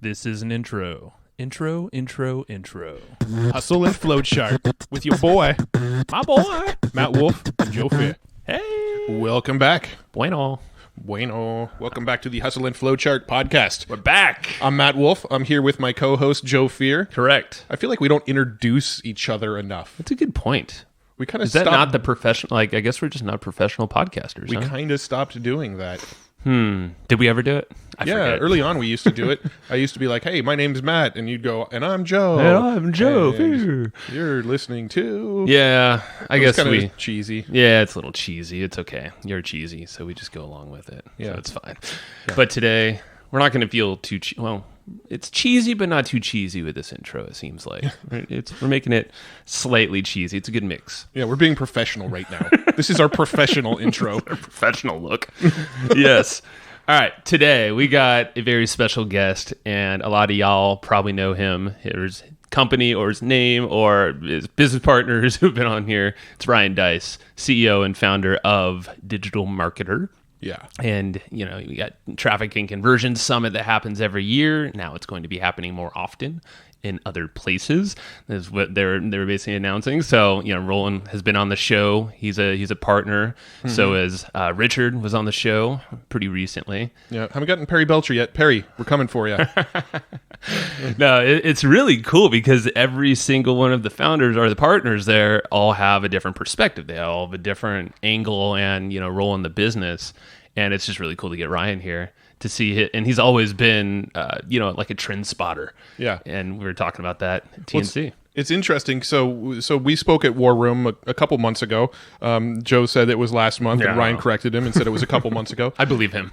This is an intro. Intro. Hustle and Flow Chart with your boy, My boy. Matt Wolf and Joe Fear. Hey. Welcome back. Bueno. Welcome back to the Hustle and Flow Chart podcast. We're back. I'm Matt Wolf. I'm here with my co-host, Joe Fear. Correct. I feel like we don't introduce each other enough. That's a good point. We kind of Is that not the professional? Like, I guess we're just not professional podcasters. We huh? kind of stopped doing that. Did we ever do it? I forget. Early on we used to do it. I used to be like, hey, my name's Matt. And you'd go, and I'm Joe. And I'm Joe. And you're listening to... Yeah, I guess kind we... of cheesy. Yeah, it's a little cheesy. It's okay. You're cheesy, so we just go along with it. Yeah. So it's fine. Yeah. But today, we're not going to feel too... Well, it's cheesy, but not too cheesy with this intro, it seems like. We're making it slightly cheesy. It's a good mix. Yeah, we're being professional right now. This is our professional intro. Our professional look. Yes. All right. Today, we got a very special guest, and a lot of y'all probably know him. His company or his name or his business partners who've been on here. It's Ryan Deiss, CEO and founder of Digital Marketer. Yeah. And, you know, we got Traffic and Conversion Summit that happens every year. Now it's going to be happening more often in other places. That's what they're basically announcing. So, you know, Roland has been on the show. He's a partner. Mm-hmm. So is Richard was on the show pretty recently. Yeah. Haven't gotten Perry Belcher yet. Perry, we're coming for you. No, it's really cool because every single one of the founders or the partners there all have a different perspective. They all have a different angle and, you know, role in the business. And it's just really cool to get Ryan here to see it. And he's always been, you know, like a trend spotter. Yeah. And we were talking about that at TNC. Well, it's interesting. So we spoke at War Room a couple months ago. Joe said it was last month, and Ryan corrected him and said it was a couple months ago. I believe him.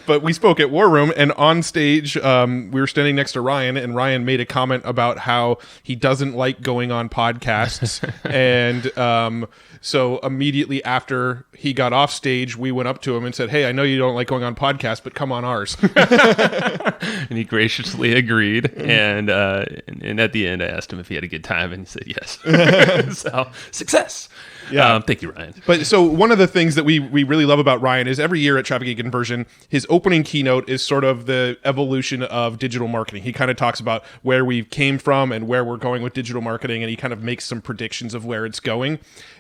But we spoke at War Room, and on stage, we were standing next to Ryan, and Ryan made a comment about how he doesn't like going on podcasts. And so immediately after he got off stage, we went up to him and said, hey, I know you don't like going on podcasts, but come on ours. And he graciously agreed. And at the end, I asked him if he had a good time, and he said yes. So, success. Yeah. Thank you, Ryan. But so one of the things that we really love about Ryan is every year at Traffic and Conversion, his opening keynote is sort of the evolution of digital marketing. He kind of talks about where we came from and where we're going with digital marketing, and he kind of makes some predictions of where it's going.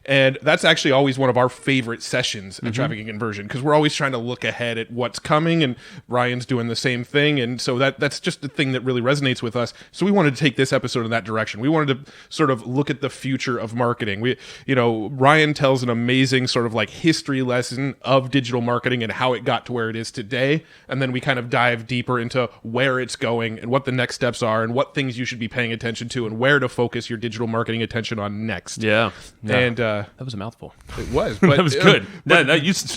And that's actually always one of our favorite sessions at Traffic and Conversion, because we're always trying to look ahead at what's coming, and Ryan's doing the same thing. And so that's just the thing that really resonates with us. So we wanted to take this episode in that direction. We wanted to sort of look at the future of marketing. Ryan tells an amazing sort of like history lesson of digital marketing and how it got to where it is today. And then we kind of dive deeper into where it's going and what the next steps are and what things you should be paying attention to and where to focus your digital marketing attention on next. Yeah. And that was a mouthful. It was. But, that was good.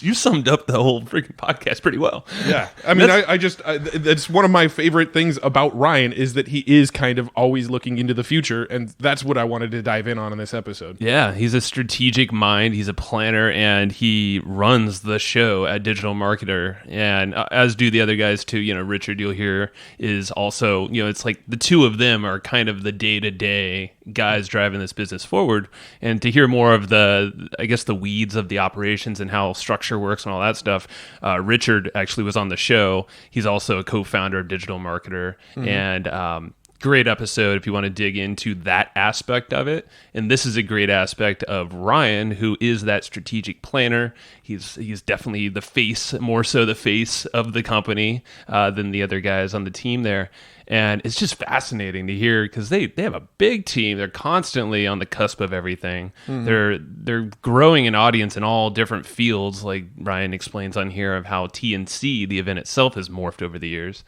You summed up the whole freaking podcast pretty well. Yeah. I mean, that's one of my favorite things about Ryan is that he is kind of always looking into the future. And that's what I wanted to dive in on this episode. Yeah. He's a strategic mind. He's a planner, and he runs the show at Digital Marketer. And as do the other guys too. You know, Richard, you'll hear, is also, you know, it's like the two of them are kind of the day-to-day guys driving this business forward. And to hear more of the weeds of the operations and how structure works and all that stuff, Richard actually was on the show. He's also a co-founder of Digital Marketer. And great episode if you want to dig into that aspect of it. And this is a great aspect of Ryan, who is that strategic planner. He's definitely the face, more so the face of the company than the other guys on the team there. And it's just fascinating to hear because they have a big team. They're constantly on the cusp of everything. They're growing an audience in all different fields, like Ryan explains on here, of how TNC, the event itself, has morphed over the years.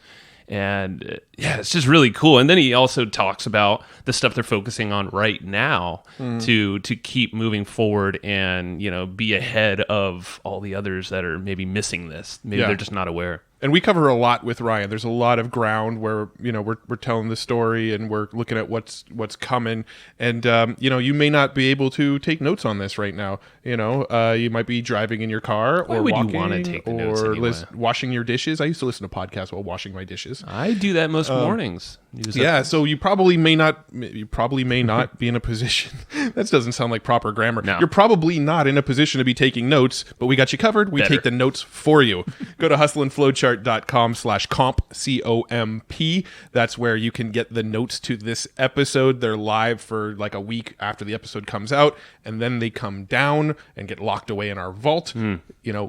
And yeah, it's just really cool. And then he also talks about the stuff they're focusing on right now to keep moving forward and, you know, be ahead of all the others that are maybe missing this. Maybe they're just not aware. And we cover a lot with Ryan. There's a lot of ground where, you know, we're telling the story and we're looking at what's coming. And, you know, you may not be able to take notes on this right now. You know, you might be driving in your car Why or would walking you want to take the notes anyway? Washing your dishes. I used to listen to podcasts while washing my dishes. I do that most mornings. Yeah, so you probably may not be in a position. That doesn't sound like proper grammar. No. You're probably not in a position to be taking notes, but we got you covered. We take the notes for you. Go to Hustle and Flowchart hustleandflowchart.com/comp, C-O-M-P. That's where you can get the notes to this episode. They're live for like a week after the episode comes out, and then they come down and get locked away in our vault.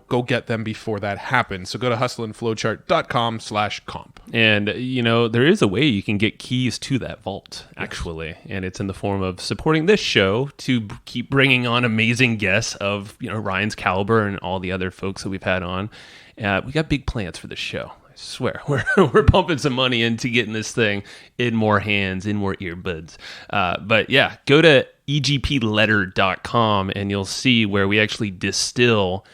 Go get them before that happens. So go to hustleandflowchart.com/comp. And, there is a way you can get keys to that vault, actually. And it's in the form of supporting this show to keep bringing on amazing guests of, Ryan's caliber and all the other folks that we've had on. We got big plans for this show. I swear. We're pumping some money into getting this thing in more hands, in more earbuds. But yeah, go to egpletter.com and you'll see where we actually distill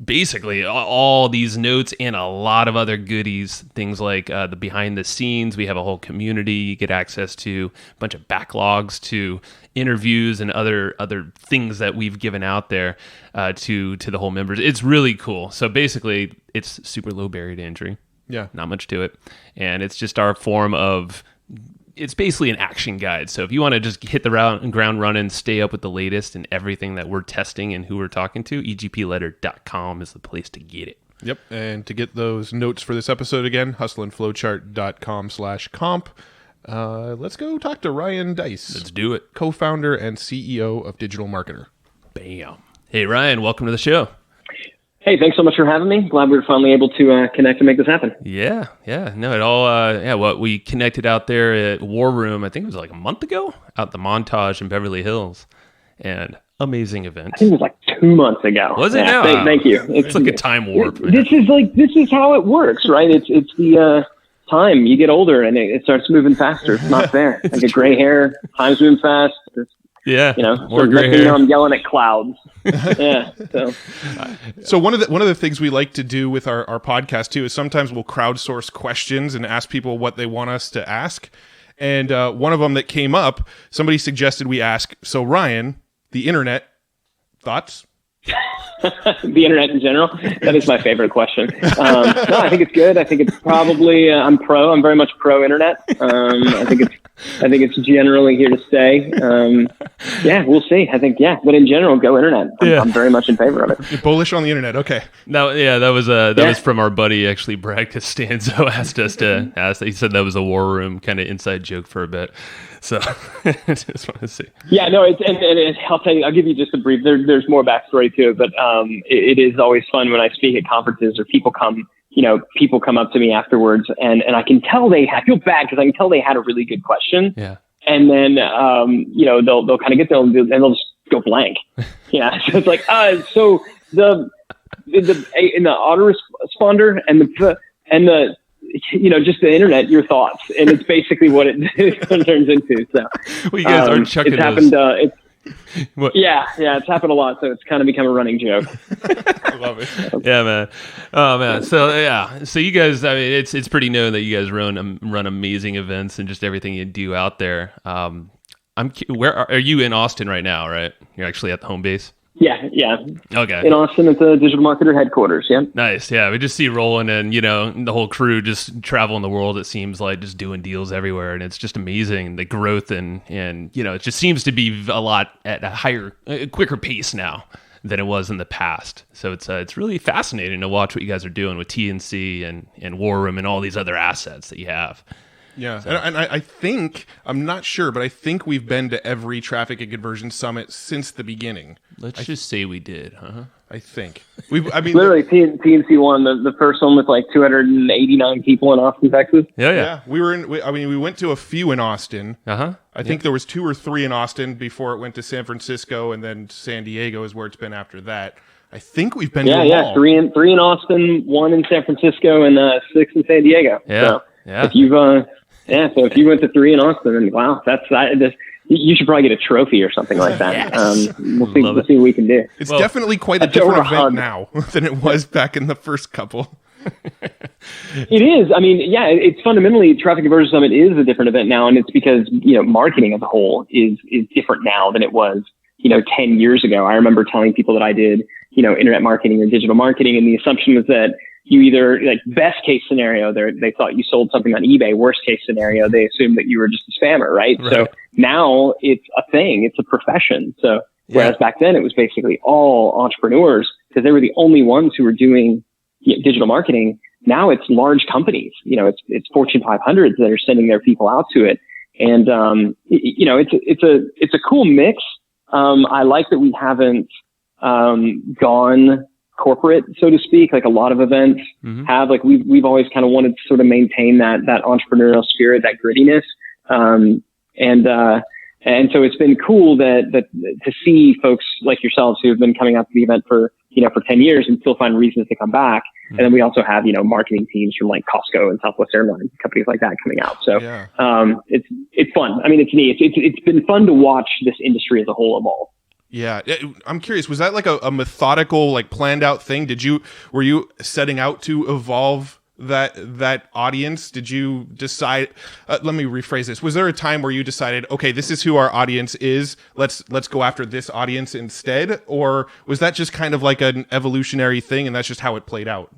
basically all these notes and a lot of other goodies, things like the behind the scenes. We have a whole community. You get access to a bunch of backlogs, to interviews and other things that we've given out there to the whole members. It's really cool. So basically, it's super low barrier to entry. Yeah. Not much to it. And it's just our form of... It's basically an action guide. So if you want to just hit the ground running, stay up with the latest and everything that we're testing and who we're talking to, egpletter.com is the place to get it. Yep. And to get those notes for this episode again, hustleandflowchart.com/comp. Let's go talk to Ryan Deiss. Let's do it. Co-founder and CEO of Digital Marketer. Bam. Hey, Ryan, welcome to the show. Hey, thanks so much for having me. Glad we were finally able to connect and make this happen. Yeah. No, it all, we connected out there at War Room, I think it was like a month ago, out the Montage in Beverly Hills. And amazing event. I think it was like 2 months ago. Was it now? now? Thank you. It's like a time warp. This is how it works, right? It's the time. You get older and it starts moving faster. It's not fair. I get gray hair. Time's moving fast. Yeah, more gray hair. I'm yelling at clouds. Yeah. So one of the things we like to do with our podcast too is sometimes we'll crowdsource questions and ask people what they want us to ask. And one of them that came up, somebody suggested we ask. So Ryan, the internet, thoughts? The internet in general. That is my favorite question. No, I think it's good. I think it's probably I'm very much pro internet. I think it's generally here to stay. Yeah, we'll see. I think but in general, go internet. I'm very much in favor of it. You're bullish on the internet. Okay. No, yeah, that was from our buddy actually Brad Costanzo asked us to ask. He said that was a War Room kind of inside joke for a bit. So just want to see. Yeah, no, I'll tell you. I'll give you just a brief. There's more backstory to it, but it is always fun when I speak at conferences or people come up to me afterwards, and I can tell I feel bad because I can tell they had a really good question. Yeah. And then they'll kind of get there and they'll just go blank. Yeah. So it's like so the in the autoresponder and the just the internet, your thoughts, and it's basically what it turns into. So well, you guys are chucking it's happened. It's happened a lot, so it's kind of become a running joke. I love it. Yeah, man. Oh man. So you guys, I mean, it's pretty known that you guys run amazing events and just everything you do out there. Where are you in Austin right now? Right, you're actually at the home base. Yeah. Okay. In Austin at the Digital Marketer headquarters, yeah. Nice, yeah. We just see rolling and, the whole crew just traveling the world, it seems like, just doing deals everywhere. And it's just amazing, the growth and it just seems to be a lot at a quicker pace now than it was in the past. So it's really fascinating to watch what you guys are doing with TNC and War Room and all these other assets that you have. Yeah, so. And I think, I'm not sure, but I think we've been to every traffic and conversion summit since the beginning. Let's just say we did, huh? I think. Literally, TNC won the first one with like 289 people in Austin, Texas. Yeah. We went to a few in Austin. Uh-huh. I think there was 2 or 3 in Austin before it went to San Francisco, and then San Diego is where it's been after that. I think we've been to them all. 3 in Austin, 1 in San Francisco, and 6 in San Diego. Yeah. So yeah. If you went to 3 in Austin, then wow, you should probably get a trophy or something like that. Yes. We'll see what we can do. It's definitely quite a different event now than it was back in the first couple. It is. I mean, it's fundamentally Traffic Conversion Summit is a different event now, and it's because marketing as a whole is different now than it was 10 years ago. I remember telling people that I did internet marketing or digital marketing, and the assumption was that you either, like, best case scenario, they thought you sold something on eBay. Worst case scenario, they assumed that you were just a spammer, right? So now it's a thing, it's a profession. So whereas back then it was basically all entrepreneurs because they were the only ones who were doing digital marketing. Now it's large companies, it's Fortune 500s that are sending their people out to it. And, it's a cool mix. I like that we haven't, gone corporate, so to speak, like a lot of events have. Like we've always kind of wanted to sort of maintain that entrepreneurial spirit, that grittiness. And so it's been cool that to see folks like yourselves who have been coming out to the event for 10 years and still find reasons to come back. And then we also have, marketing teams from like Costco and Southwest Airlines, companies like that coming out. So, it's fun. I mean, it's neat. It's been fun to watch this industry as a whole evolve. Yeah. I'm curious, was that like a methodical, like planned out thing? Were you setting out to evolve that audience? Did you decide, let me rephrase this. Was there a time where you decided, okay, this is who our audience is. Let's go after this audience instead. Or was that just kind of like an evolutionary thing and that's just how it played out?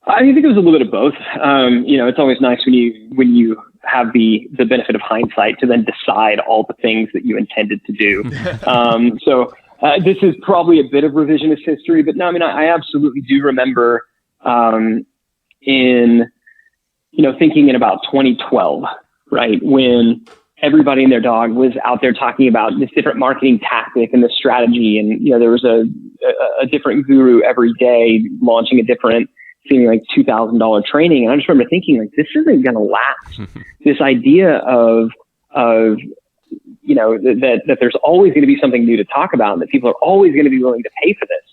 I think it was a little bit of both. It's always nice when you have the benefit of hindsight to then decide all the things that you intended to do. So this is probably a bit of revisionist history, but no, I mean, I absolutely do remember, in thinking in about 2012, right, when everybody and their dog was out there talking about this different marketing tactic and the strategy, and there was a different guru every day launching a different, seeming like $2,000 training, and I just remember thinking like, this isn't going to last. This idea of that there's always going to be something new to talk about, and that people are always going to be willing to pay for this.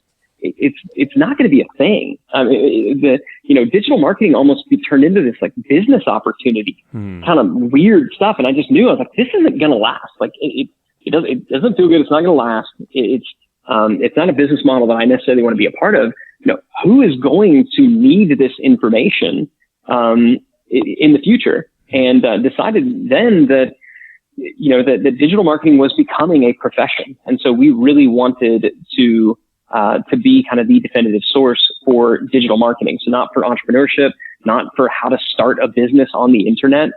It's not going to be a thing. Digital marketing almost turned into this like business opportunity, kind of weird stuff. And I just knew, I was like, this isn't going to last. Like it doesn't feel good. It's not going to last. It's not a business model that I necessarily want to be a part of. Who is going to need this information, in the future? And, decided then that, that digital marketing was becoming a profession. And so we really wanted to be kind of the definitive source for digital marketing. So not for entrepreneurship, not for how to start a business on the internet,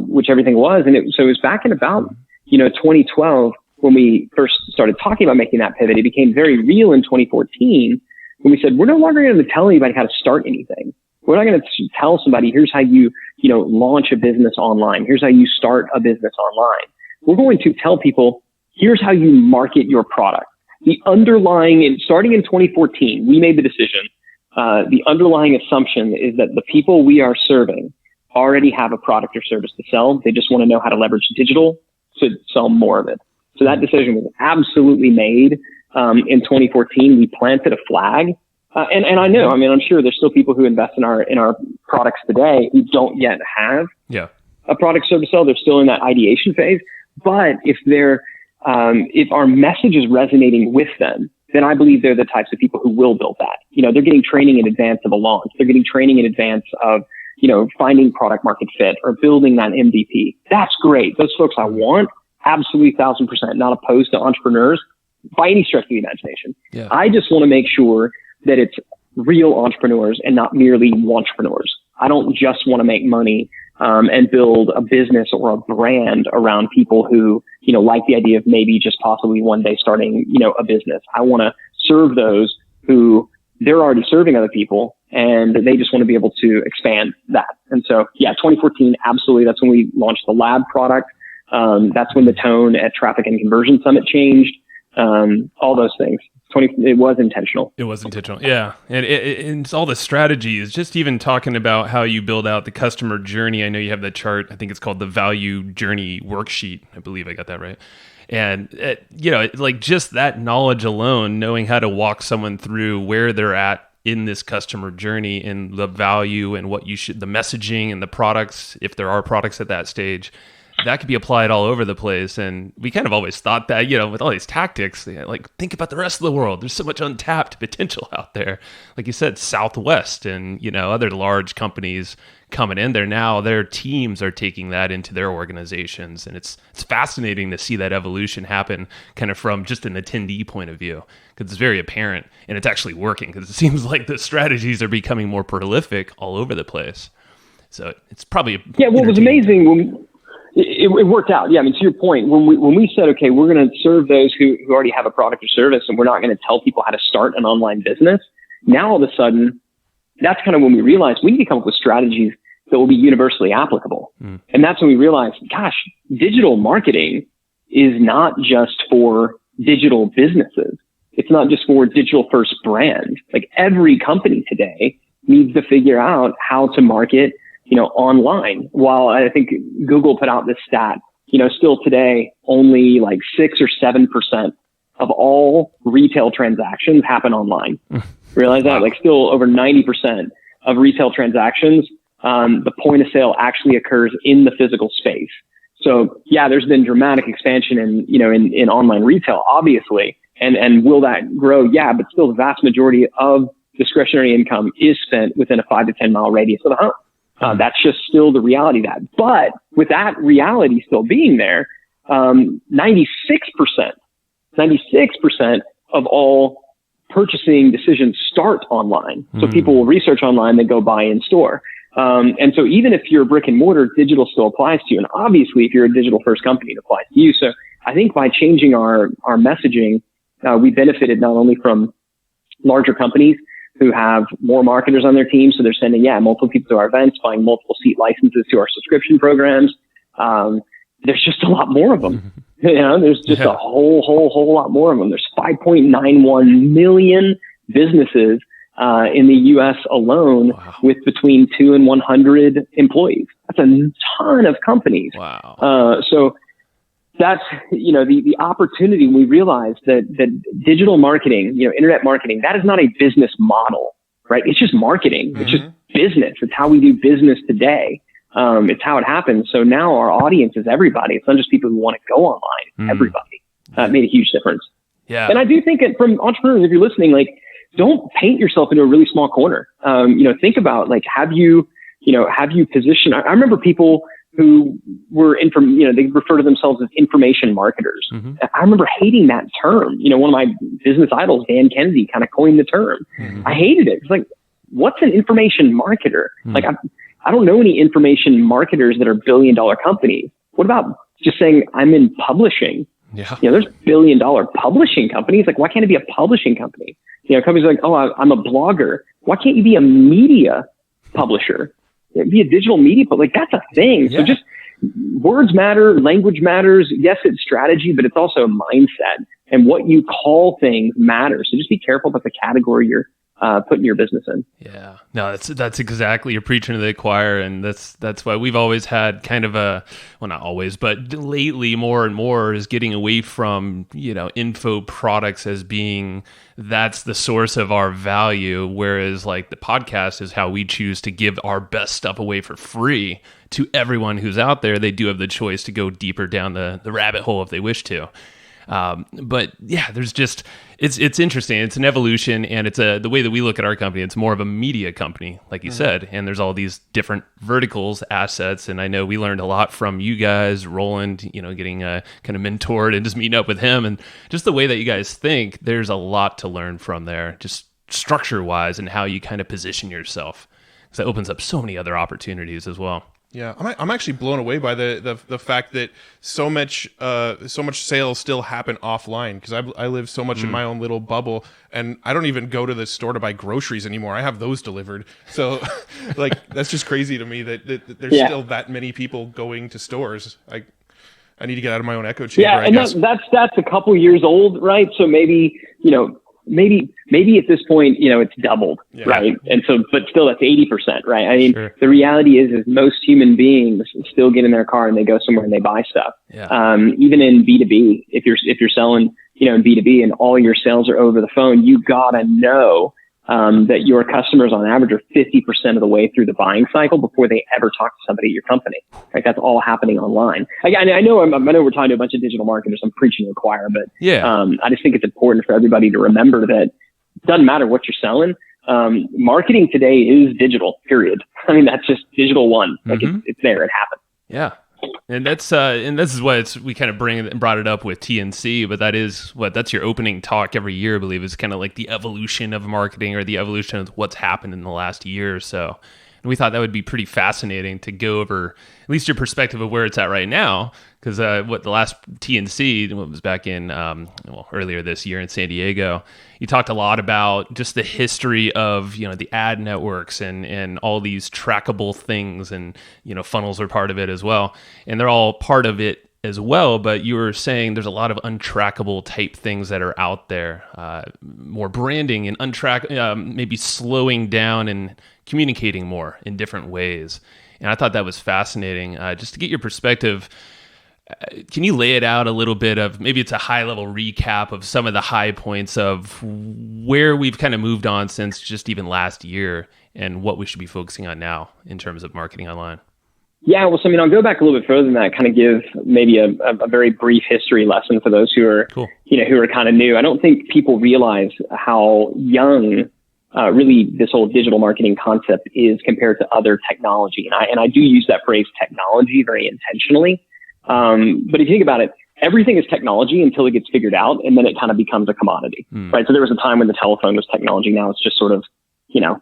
which everything was. And so it was back in about, 2012 when we first started talking about making that pivot. It became very real in 2014 when we said, we're no longer going to tell anybody how to start anything. We're not going to tell somebody, here's how you, launch a business online. Here's how you start a business online. We're going to tell people, here's how you market your product. The underlying, starting in 2014, we made the decision. The underlying assumption is that the people we are serving already have a product or service to sell. They just want to know how to leverage digital to sell more of it. So that decision was absolutely made. In 2014, we planted a flag. And I know, I mean, I'm sure there's still people who invest in our products today who don't yet have a product service sell. They're still in that ideation phase. But if our message is resonating with them, then I believe they're the types of people who will build that. They're getting training in advance of a launch. They're getting training in advance of, finding product market fit or building that MVP. That's great. Those folks I want, absolutely 1,000%, not opposed to entrepreneurs by any stretch of the imagination. Yeah. I just want to make sure that it's real entrepreneurs and not merely wantrepreneurs. I don't just want to make money and build a business or a brand around people who, like the idea of maybe just possibly one day starting, a business. I want to serve those who they're already serving other people and they just want to be able to expand that. And so, 2014, absolutely. That's when we launched the lab product. That's when the tone at Traffic and Conversion Summit changed. All those things. It was intentional. It was intentional. Yeah. And it's all the strategies, just even talking about how you build out the customer journey. I know you have the chart. I think it's called the value journey worksheet. I believe I got that right. And, like just that knowledge alone, knowing how to walk someone through where they're at in this customer journey and the value and what the messaging and the products, if there are products at that stage, that could be applied all over the place. And we kind of always thought that, with all these tactics, like think about the rest of the world. There's so much untapped potential out there. Like you said, Southwest and, other large companies coming in there now, their teams are taking that into their organizations. And it's fascinating to see that evolution happen kind of from just an attendee point of view, because it's very apparent and it's actually working, because it seems like the strategies are becoming more prolific all over the place. So it's probably what was amazing when it worked out. Yeah, I mean, to your point, when we said, okay, we're going to serve those who already have a product or service, and we're not going to tell people how to start an online business. Now all of a sudden, that's kind of when we realized we need to come up with strategies that will be universally applicable. And that's when we realized, gosh, digital marketing is not just for digital businesses. It's not just for digital first brand. Like every company today needs to figure out how to market, online. While I think Google put out this stat, still today, only like 6 or 7% of all retail transactions happen online. Realize that? Like still over 90% of retail transactions, the point of sale actually occurs in the physical space. So yeah, there's been dramatic expansion in online retail, obviously. And will that grow? Yeah, but still the vast majority of discretionary income is spent within a 5 to 10 mile radius of the home. That's just still the reality of that. But with that reality still being there, 96% of all purchasing decisions start online. So people will research online, they go buy in store. And so even if you're brick and mortar, digital still applies to you. And obviously, if you're a digital first company, it applies to you. So I think by changing our messaging, we benefited not only from larger companies who have more marketers on their team. So they're sending, multiple people to our events, buying multiple seat licenses to our subscription programs. There's just a lot more of them. There's just a whole lot more of them. There's 5.91 million businesses in the U.S. alone, with between 2 and 100 employees. That's a ton of companies. Wow. So that's, the opportunity. We realized that digital marketing, internet marketing, that is not a business model, right? It's just marketing. It's just business. It's how we do business today. It's how it happens. So now our audience is everybody. It's not just people who want to go online. Everybody. It made a huge difference. Yeah. And I do think from entrepreneurs, if you're listening, like, don't paint yourself into a really small corner. Think about, like, have you positioned? I remember people who were they refer to themselves as information marketers. I remember hating that term. One of my business idols, Dan Kennedy, kind of coined the term. I hated it. It's like, what's an information marketer? Like, I don't know any information marketers that are billion-dollar companies. What about just saying I'm in publishing? Yeah. There's billion-dollar publishing companies. Like, why can't it be a publishing company? Companies are like, oh, I'm a blogger. Why can't you be a media publisher? Be a digital media, but like, that's a thing. Yeah. So just words matter, language matters. Yes, it's strategy, but it's also mindset, and what you call things matters. So just be careful about the category you're putting your business in. Yeah, no, that's exactly, you're preaching to the choir, and that's why we've always had kind of not always, but lately more and more is getting away from info products as being that's the source of our value, whereas like the podcast is how we choose to give our best stuff away for free to everyone who's out there. They do have the choice to go deeper down the rabbit hole if they wish to. But yeah, there's just, it's interesting. It's an evolution, and it's the way that we look at our company, it's more of a media company, like you said, and there's all these different verticals, assets. And I know we learned a lot from you guys, Roland, getting kind of mentored and just meeting up with him, and just the way that you guys think, there's a lot to learn from there, just structure wise, and how you kind of position yourself. Because that opens up so many other opportunities as well. Yeah, I'm actually blown away by the fact that so much sales still happen offline, because I live so much in my own little bubble, and I don't even go to the store to buy groceries anymore. I have those delivered. So like, that's just crazy to me that there's still that many people going to stores. I need to get out of my own echo chamber. Yeah, and that's a couple years old, right? So maybe maybe at this point, it's doubled, right? And so, but still that's 80%, right? I mean, The reality is most human beings still get in their car and they go somewhere and they buy stuff. Yeah. Even in B2B, if you're selling, in B2B and all your sales are over the phone, you gotta know that your customers on average are 50% of the way through the buying cycle before they ever talk to somebody at your company. Right? That's all happening online. I know we're talking to a bunch of digital marketers. I'm preaching to the choir, but I just think it's important for everybody to remember that it doesn't matter what you're selling. Marketing today is digital, period. I mean, that's just digital one. Like it's there, it happened. Yeah. And this is why we kind of brought it up with TNC, but that's your opening talk every year, I believe, is kind of like the evolution of marketing, or the evolution of what's happened in the last year or so. And we thought that would be pretty fascinating to go over at least your perspective of where it's at right now. Because the last TNC, what was back in earlier this year in San Diego, you talked a lot about just the history of the ad networks and all these trackable things, and funnels are part of it as well, and they're all part of it as well. But you were saying there's a lot of untrackable type things that are out there, more branding and maybe slowing down and communicating more in different ways. And I thought that was fascinating. Just to get your perspective, can you lay it out a little bit of, maybe it's a high level recap of some of the high points of where we've kind of moved on since just even last year, and what we should be focusing on now in terms of marketing online? Yeah, well, so I'll go back a little bit further than that, kind of give maybe a very brief history lesson for those who are, cool. Who are kind of new. I don't think people realize how young really this whole digital marketing concept is compared to other technology. And I do use that phrase technology very intentionally. But if you think about it, everything is technology until it gets figured out, and then it kind of becomes a commodity, right? So there was a time when the telephone was technology. Now it's just sort of,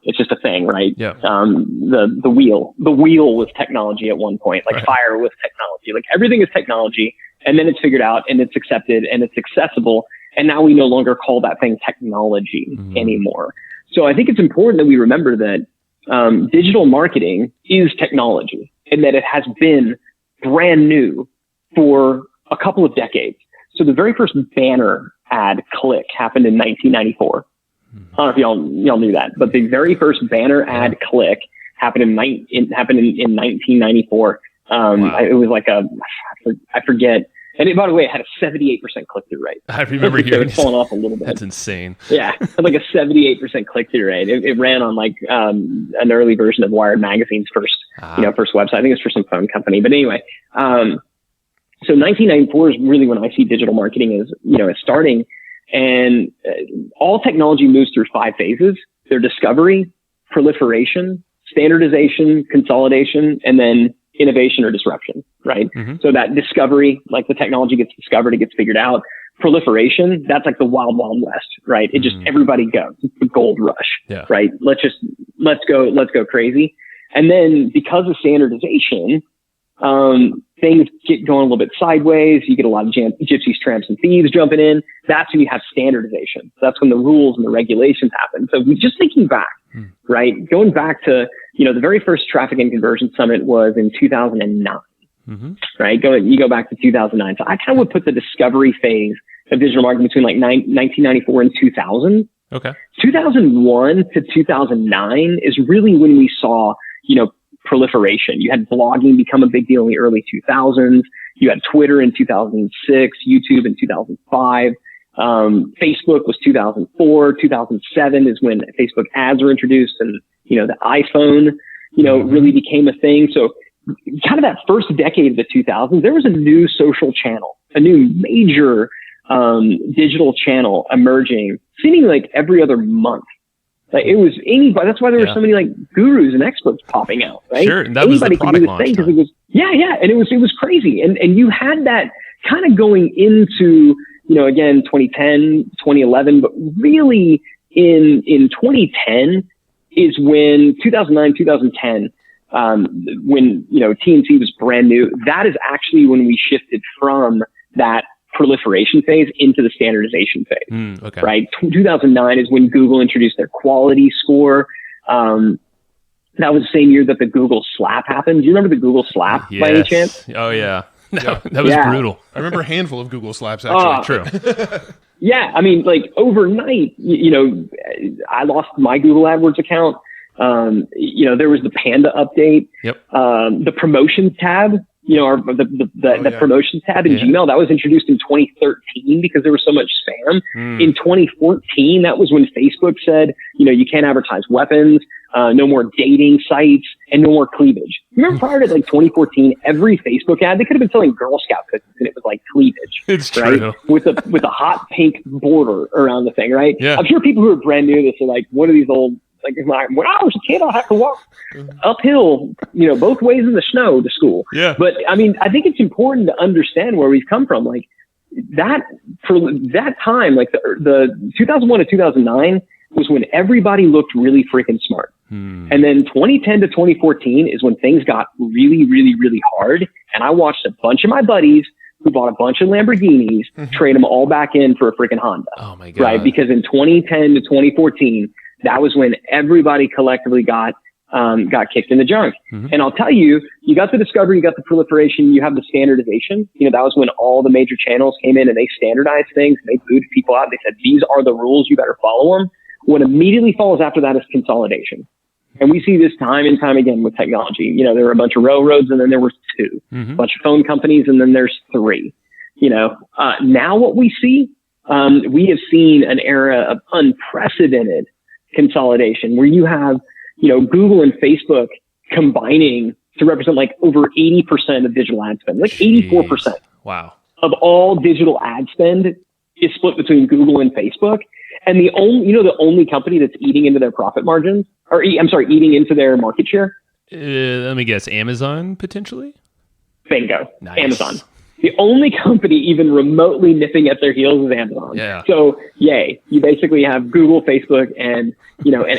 it's just a thing, right? Yeah. The wheel was technology at one point, like fire was technology, like everything is technology, and then it's figured out and it's accepted and it's accessible. And now we no longer call that thing technology anymore. So I think it's important that we remember that, digital marketing is technology, and that it has been brand new for a couple of decades. So the very first banner ad click happened in 1994. I don't know if y'all knew that, but the very first banner ad click happened in 1994. Wow. It was like I forget. And by the way, it had a 78% click-through rate. I remember hearing it's fallen off a little bit. That's insane. Yeah, it had like a 78% click-through rate. It ran on like an early version of Wired Magazine's first website. I think it's for some phone company. But anyway, so 1994 is really when I see digital marketing is starting, and all technology moves through 5 phases. They're discovery, proliferation, standardization, consolidation, and then innovation or disruption, right? So that discovery, like the technology gets discovered, it gets figured out. Proliferation, that's like the wild, wild west, right? It just, everybody goes. It's the gold rush, right? Let's go crazy. And then because of standardization, things get going a little bit sideways. You get a lot of gypsies, tramps, and thieves jumping in. That's when you have standardization. That's when the rules and the regulations happen. So just thinking back, right? Going back to, the very first Traffic and Conversion Summit was in 2009, right? You go back to 2009. So I kind of would put the discovery phase of digital marketing between like 1994 and 2000. Okay. 2001 to 2009 is really when we saw, proliferation. You had blogging become a big deal in the early 2000s. You had Twitter in 2006, YouTube in 2005. Facebook was 2004. 2007 is when Facebook ads were introduced, and, the iPhone, really became a thing. So kind of that first decade of the 2000s, there was a new social channel, a new major, digital channel emerging, seemingly like every other month. Like it was anybody. That's why there were so many like gurus and experts popping out, right? Sure, and that was the product launch because it was and it was crazy, and you had that kind of going into again 2010, 2011, but really in 2010 is when 2009, 2010, when TNC was brand new. That is actually when we shifted from that proliferation phase into the standardization phase, okay. Right? 2009 is when Google introduced their quality score. That was the same year that the Google slap happened. Do you remember the Google slap by any chance? Oh yeah. That was brutal. I remember a handful of Google slaps, actually. True. Yeah. I mean, like overnight, I lost my Google AdWords account. There was the Panda update. Yep. The promotions tab, the promotions tab in Gmail, that was introduced in 2013 because there was so much spam. In 2014, that was when Facebook said, you can't advertise weapons, no more dating sites, and no more cleavage. Remember prior to like 2014, every Facebook ad, they could have been selling Girl Scout cookies and it was like cleavage. It's right? true. With a hot pink border around the thing, right? Yeah. I'm sure people who are brand new to this are like, what are these old, like when I was a kid, I had to walk uphill, both ways in the snow to school. Yeah. But I mean, I think it's important to understand where we've come from. Like that, for that time, like the 2001 to 2009 was when everybody looked really freaking smart. And then 2010 to 2014 is when things got really, really, really hard. And I watched a bunch of my buddies who bought a bunch of Lamborghinis, trade them all back in for a freaking Honda. Oh my God. Right? Because in 2010 to 2014, that was when everybody collectively got kicked in the junk. And I'll tell you, you got the discovery, you got the proliferation, you have the standardization. That was when all the major channels came in and they standardized things. They booted people out. They said, these are the rules. You better follow them. What immediately follows after that is consolidation. And we see this time and time again with technology. There were a bunch of railroads and then there were two, a bunch of phone companies and then there's three. Now what we see, we have seen an era of unprecedented consolidation where you have, Google and Facebook combining to represent like over 80% of digital ad spend, like 84%. Wow. Of all digital ad spend is split between Google and Facebook. And the only company that's eating into their profit margins, eating into their market share. Let me guess, Amazon potentially? Bingo. Nice. Amazon. The only company even remotely nipping at their heels is Amazon. Yeah. So yay, you basically have Google, Facebook, and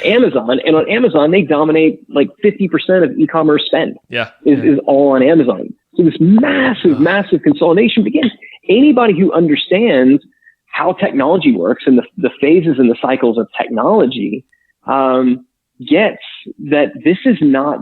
Amazon. And on Amazon, they dominate like 50% of e-commerce spend. Yeah. Is all on Amazon. So this massive consolidation begins. Anybody who understands how technology works and the phases and the cycles of technology gets that this is not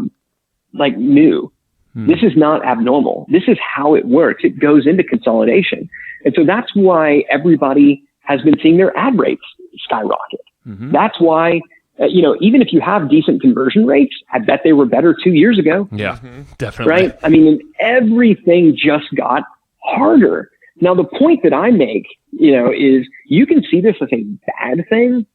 like new. This is not abnormal. This is how it works. It goes into consolidation. And so that's why everybody has been seeing their ad rates skyrocket. That's why, even if you have decent conversion rates, I bet they were better 2 years ago. Yeah, definitely. Right? I mean, everything just got harder. Now, the point that I make, is you can see this as a bad thing.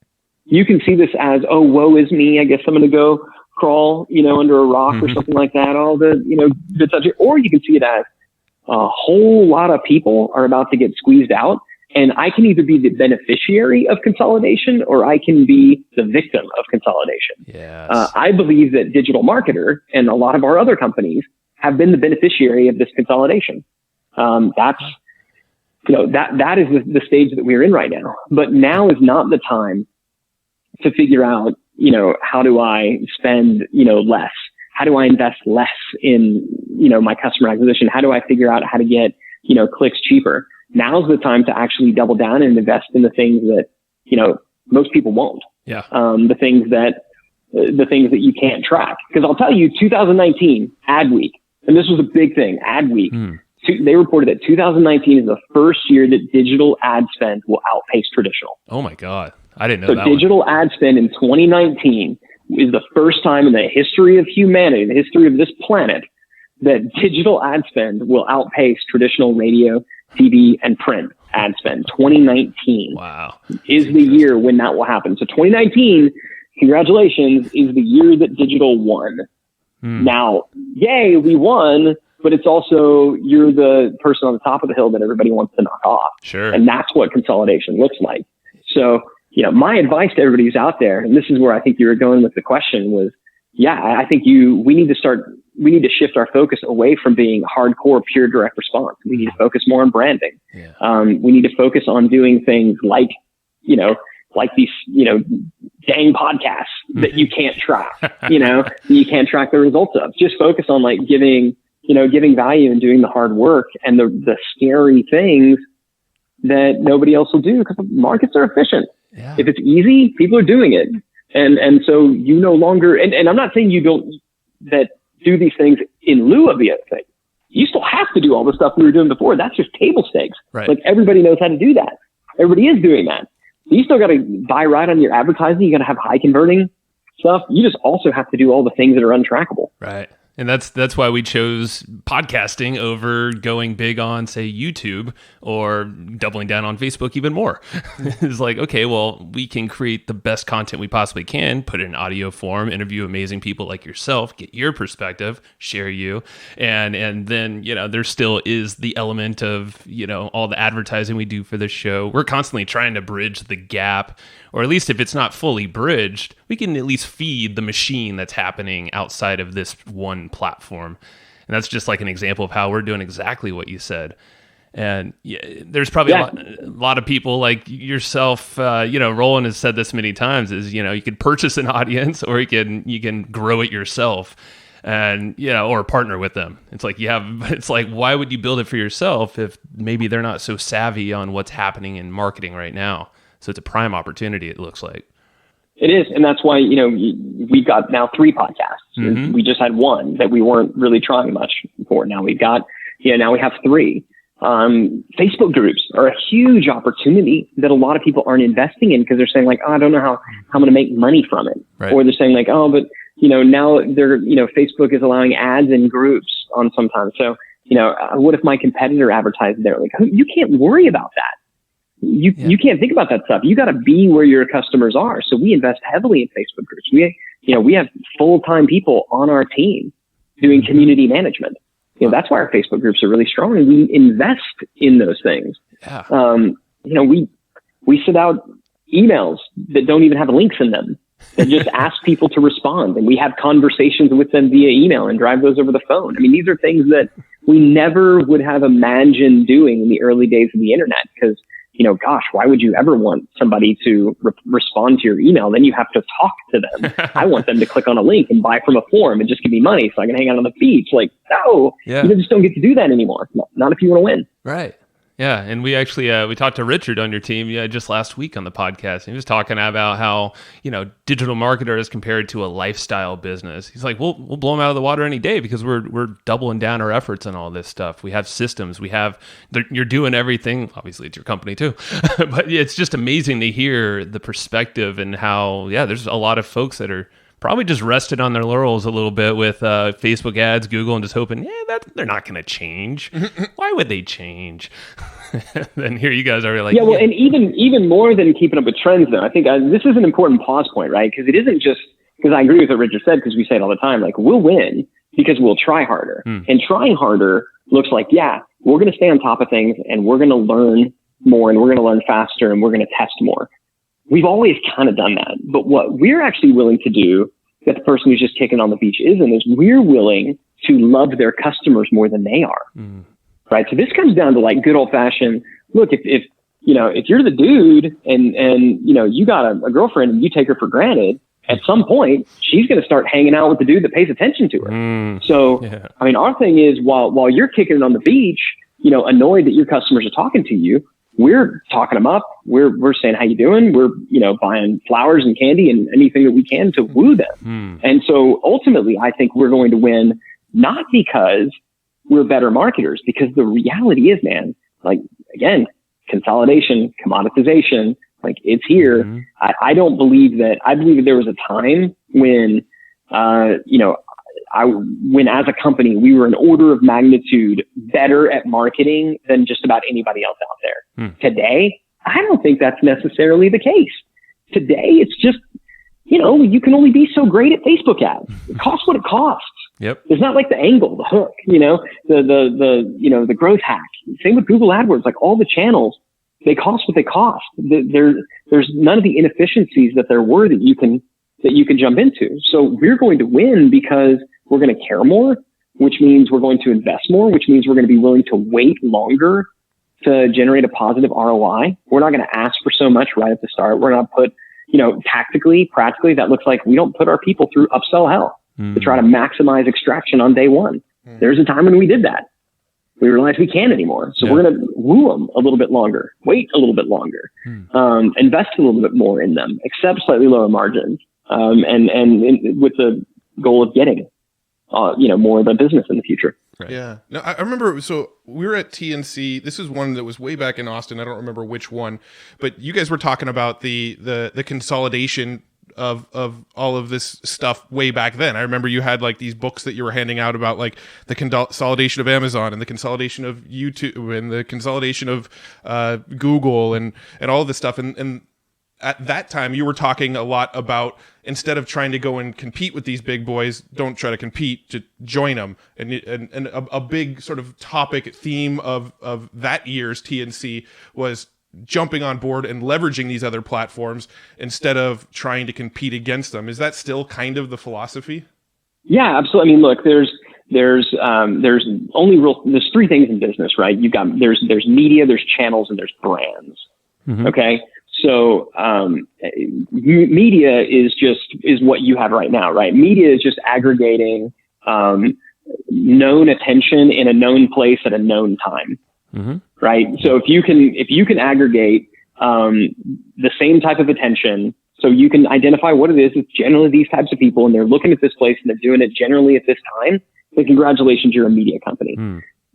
You can see this as, oh, woe is me. I guess I'm going to go crawl, under a rock or something like that. All the, or you can see it as a whole lot of people are about to get squeezed out. And I can either be the beneficiary of consolidation or I can be the victim of consolidation. Yes. I believe that Digital Marketer and a lot of our other companies have been the beneficiary of this consolidation. That is the stage that we're in right now. But now is not the time to figure out, how do I spend, less? How do I invest less in, my customer acquisition? How do I figure out how to get, clicks cheaper? Now's the time to actually double down and invest in the things that, most people won't. Yeah. The things that you can't track. Because I'll tell you, 2019 ad week, and this was a big thing, ad week. They reported that 2019 is the first year that digital ad spend will outpace traditional. Oh my God. I didn't know so that. So digital ad spend in 2019 is the first time in the history of humanity, the history of this planet, that digital ad spend will outpace traditional radio, TV, and print ad spend. 2019 is the year when that will happen. So 2019, congratulations, is the year that digital won. Now, yay, we won. But it's also, you're the person on the top of the hill that everybody wants to knock off. Sure. And that's what consolidation looks like. So, my advice to everybody who's out there, and this is where I think you were going with the question was, I think we need to shift our focus away from being hardcore, pure direct response. We need to focus more on branding. Yeah. We need to focus on doing things like these, dang podcasts that you can't track, you can't track the results of. Just focus on like giving value and doing the hard work and the scary things that nobody else will do because the markets are efficient. Yeah. If it's easy, people are doing it. And so you no longer, and I'm not saying you don't do these things in lieu of the other thing. You still have to do all the stuff we were doing before. That's just table stakes. Right. Like everybody knows how to do that. Everybody is doing that. You still got to buy right on your advertising. You got to have high converting stuff. You just also have to do all the things that are untrackable. Right. And that's why we chose podcasting over going big on, say, YouTube or doubling down on Facebook even more. It's like, okay, well, we can create the best content we possibly can, put it in audio form, interview amazing people like yourself, get your perspective, share you. And then, there still is the element of, all the advertising we do for the show. We're constantly trying to bridge the gap, or at least if it's not fully bridged, we can at least feed the machine that's happening outside of this one platform. And that's just like an example of how we're doing exactly what you said. And there's probably a lot of people like yourself. Roland has said this many times: is you could purchase an audience, or you can grow it yourself, and or partner with them. It's like why would you build it for yourself if maybe they're not so savvy on what's happening in marketing right now? So it's a prime opportunity. It looks like. It is, and that's why we've got now 3 podcasts. Mm-hmm. We just had one that we weren't really trying much for. Now we've got now we have 3. Facebook groups are a huge opportunity that a lot of people aren't investing in because they're saying like, oh, I don't know how I'm going to make money from it, right. Or they're saying like, oh, but now they're Facebook is allowing ads in groups on sometimes. So what if my competitor advertised there? Like, you can't worry about that. You can't think about that stuff. You got to be where your customers are. So we invest heavily in Facebook groups. We have full-time people on our team doing community management. That's why our Facebook groups are really strong, and we invest in those things. Yeah. We send out emails that don't even have links in them that just ask people to respond, and we have conversations with them via email and drive those over the phone. I mean, these are things that we never would have imagined doing in the early days of the internet because gosh, why would you ever want somebody to respond to your email? Then you have to talk to them. I want them to click on a link and buy from a forum and just give me money so I can hang out on the beach. Like, no, you just don't get to do that anymore. Not if you want to win. Right. Yeah, and we actually we talked to Richard on your team just last week on the podcast. He was talking about how digital marketer is compared to a lifestyle business. He's like, we'll blow them out of the water any day because we're doubling down our efforts on all this stuff. We have systems. You're doing everything. Obviously, it's your company too, but it's just amazing to hear the perspective and how there's a lot of folks that are probably just rested on their laurels a little bit with Facebook ads, Google, and just hoping, they're not going to change. Why would they change? Then here you guys are like, and even more than keeping up with trends, though, I think this is an important pause point, right? Because it isn't just because I agree with what Richard said, because we say it all the time, like we'll win because we'll try harder, and trying harder looks like we're going to stay on top of things, and we're going to learn more, and we're going to learn faster, and we're going to test more. We've always kind of done that. But what we're actually willing to do that the person who's just kicking on the beach isn't is we're willing to love their customers more than they are. Right. So this comes down to like good old fashioned, look, if you're the dude and you got a girlfriend and you take her for granted, at some point she's going to start hanging out with the dude that pays attention to her. So, I mean, our thing is while you're kicking it on the beach, annoyed that your customers are talking to you, we're talking them up. We're saying, how you doing? We're, buying flowers and candy and anything that we can to woo them. And so ultimately, I think we're going to win, not because we're better marketers, because the reality is, man, like, again, consolidation, commoditization, like it's here. I don't believe that. I believe that there was a time when, when as a company, we were an order of magnitude better at marketing than just about anybody else out there. Today, I don't think that's necessarily the case. Today, it's just, you can only be so great at Facebook ads. It costs what it costs. Yep. There's not like the angle, the hook, the growth hack. Same with Google AdWords, like all the channels, they cost what they cost. There's none of the inefficiencies that there were that you can jump into. So we're going to win because we're going to care more, which means we're going to invest more, which means we're going to be willing to wait longer to generate a positive ROI. We're not going to ask for so much right at the start. We're going to put, tactically, practically, that looks like we don't put our people through upsell hell to try to maximize extraction on day one. There's a time when we did that. We realized we can't anymore. So we're going to woo them a little bit longer, wait a little bit longer, invest a little bit more in them, accept slightly lower margins, and with the goal of getting, more of the business in the future. Right. Yeah. No, I remember, so we were at TNC. This is one that was way back in Austin. I don't remember which one, but you guys were talking about the consolidation of all of this stuff way back then. I remember you had like these books that you were handing out about like the consolidation of Amazon and the consolidation of YouTube and the consolidation of Google and all of this stuff. And at that time, you were talking a lot about instead of trying to go and compete with these big boys, don't try to compete, to join them. And a big sort of topic theme of that year's TNC was jumping on board and leveraging these other platforms instead of trying to compete against them. Is that still kind of the philosophy? Yeah, absolutely. I mean, look, there's there's three things in business, right? There's media, there's channels, and there's brands. Mm-hmm. Okay. So, media is what you have right now, right? Media is just aggregating, known attention in a known place at a known time. Mm-hmm. Right. So if you can aggregate, the same type of attention, so you can identify what it is. It's generally these types of people, and they're looking at this place and they're doing it generally at this time. So congratulations, you're a media company.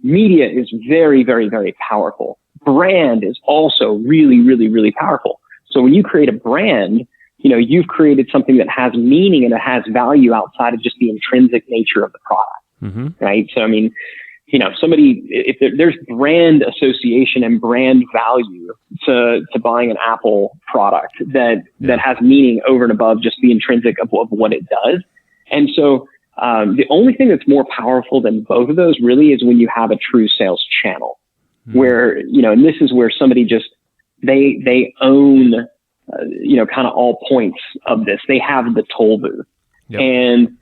Media is very, very, very powerful. Brand is also really, really, really powerful. So when you create a brand, you've created something that has meaning and it has value outside of just the intrinsic nature of the product. Right. So, I mean, if there's brand association and brand value to buying an Apple product that has meaning over and above just the intrinsic of what it does. And so, the only thing that's more powerful than both of those really is when you have a true sales channel where, and this is where somebody just, they own, kind of all points of this. They have the toll booth. Yep. And,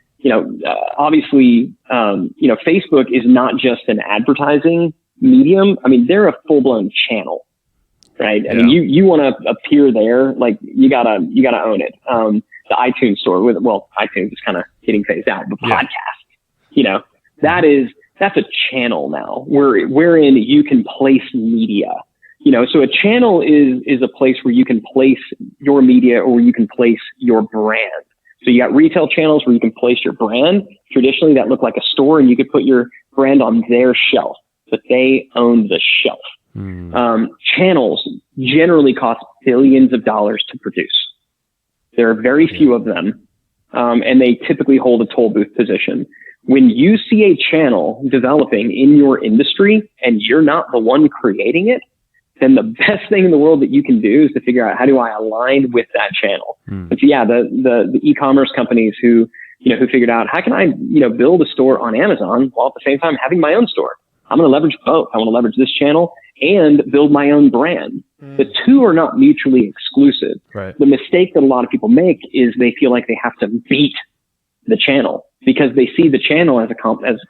obviously, Facebook is not just an advertising medium. I mean, they're a full-blown channel, right? I mean, you want to appear there, like you gotta own it. The iTunes store iTunes is kind of getting phased out, but podcast, that's a channel now wherein you can place media. So a channel is a place where you can place your media or where you can place your brand. So you got retail channels where you can place your brand. Traditionally, that looked like a store, and you could put your brand on their shelf, but they own the shelf. Channels generally cost billions of dollars to produce. There are very few of them, and they typically hold a toll booth position. When you see a channel developing in your industry and you're not the one creating it, then the best thing in the world that you can do is to figure out, how do I align with that channel? But the e-commerce companies who figured out, how can I, build a store on Amazon while at the same time having my own store? I'm going to leverage both. I want to leverage this channel and build my own brand. The two are not mutually exclusive. Right. The mistake that a lot of people make is they feel like they have to beat the channel because they see the channel as a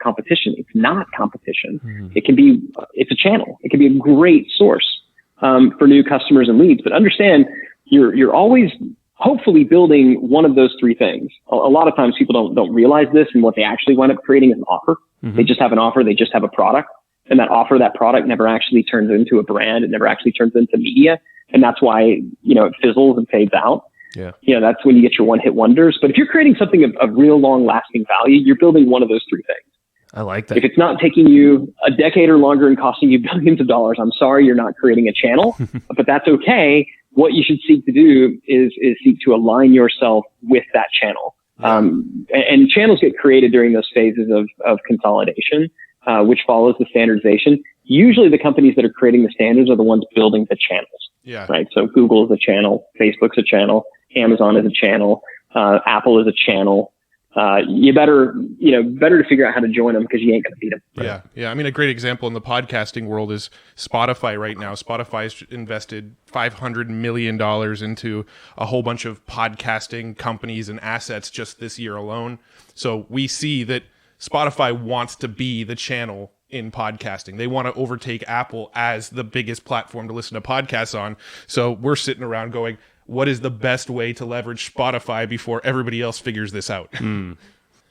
competition. It's not competition. It's a channel. It can be a great source for new customers and leads. But understand, you're always hopefully building one of those three things. A lot of times people don't realize this, and what they actually wind up creating is an offer. They just have an offer. They just have a product, and that product never actually turns into a brand. It never actually turns into media. And that's why, it fizzles and fades out. Yeah. That's when you get your one-hit wonders. But if you're creating something of real long-lasting value, you're building one of those three things. I like that. If it's not taking you a decade or longer and costing you billions of dollars, I'm sorry, you're not creating a channel, but that's okay. What you should seek to do is seek to align yourself with that channel. And channels get created during those phases of consolidation, which follows the standardization. Usually the companies that are creating the standards are the ones building the channels. Yeah. Right. So Google is a channel, Facebook's a channel, Amazon is a channel, Apple is a channel. You better to figure out how to join them because you ain't going to beat them. Yeah. Yeah. I mean, a great example in the podcasting world is Spotify right now. Spotify's invested $500 million into a whole bunch of podcasting companies and assets just this year alone. So we see that Spotify wants to be the channel in podcasting. They want to overtake Apple as the biggest platform to listen to podcasts on. So we're sitting around going, what is the best way to leverage Spotify before everybody else figures this out?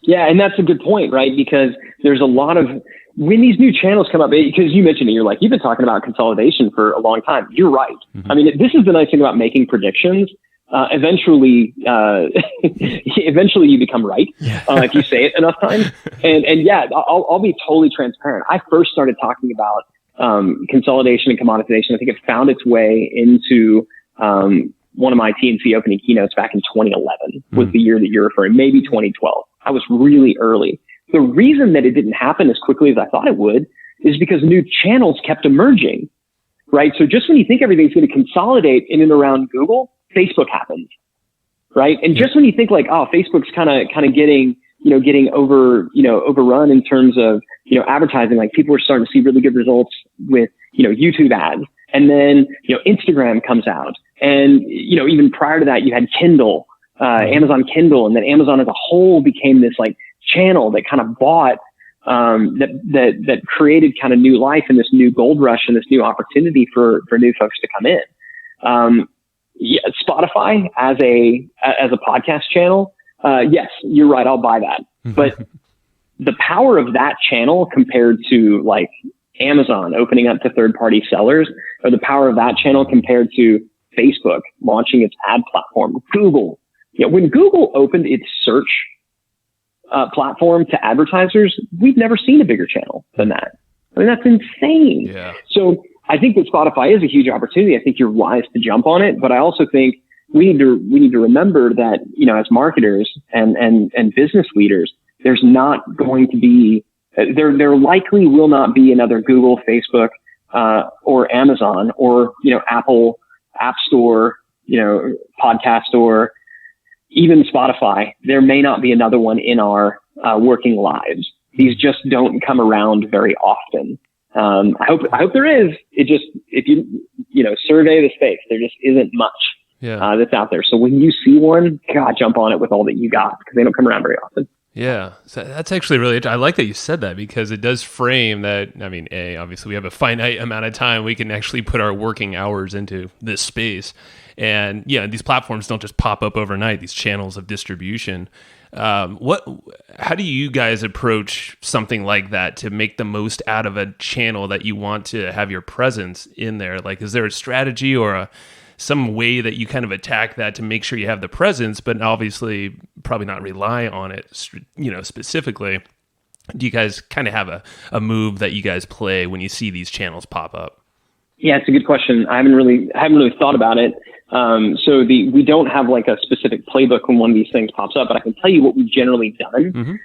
Yeah, and that's a good point, right? Because there's a lot of, when these new channels come up, because you mentioned it, you're like, you've been talking about consolidation for a long time. You're right. I mean, this is the nice thing about making predictions. Eventually you become right if you say it enough times. And yeah, I'll be totally transparent. I first started talking about consolidation and commoditization. I think it found its way into one of my TNC opening keynotes back in 2011 was the year that you're referring, maybe 2012. I was really early. The reason that it didn't happen as quickly as I thought it would is because new channels kept emerging, right? So just when you think everything's going to consolidate in and around Google, Facebook happens, right? And just when you think like, oh, Facebook's kind of getting overrun in terms of, advertising, like people are starting to see really good results with, YouTube ads. And then, Instagram comes out. And, even prior to that, you had Kindle, Amazon Kindle, and then Amazon as a whole became this like channel that kind of bought that created kind of new life and this new gold rush and this new opportunity for new folks to come in. Yeah, Spotify as a podcast channel, yes, you're right. I'll buy that. But the power of that channel compared to like Amazon opening up to third-party sellers, or the power of that channel compared to Facebook launching its ad platform, Google. When Google opened its search platform to advertisers, we've never seen a bigger channel than that. I mean, that's insane. Yeah. So I think that Spotify is a huge opportunity. I think you're wise to jump on it, but I also think we need to remember that, as marketers and business leaders, there's not going to be, there likely will not be another Google, Facebook, or Amazon or, Apple App Store, podcast store, even Spotify. There may not be another one in our working lives. These just don't come around very often. I hope there is. It just, if you survey the space, there just isn't much that's out there. So when you see one, God, jump on it with all that you got, because they don't come around very often. Yeah, so that's actually really, I like that you said that, because it does frame that. I mean, obviously we have a finite amount of time we can actually put our working hours into this space. And these platforms don't just pop up overnight, these channels of distribution. How do you guys approach something like that to make the most out of a channel that you want to have your presence in there? Like, is there a strategy or some way that you kind of attack that to make sure you have the presence, but obviously probably not rely on it, specifically? Do you guys kind of have a move that you guys play when you see these channels pop up? Yeah, it's a good question. I haven't really thought about it. So we don't have like a specific playbook when one of these things pops up, but I can tell you what we've generally done.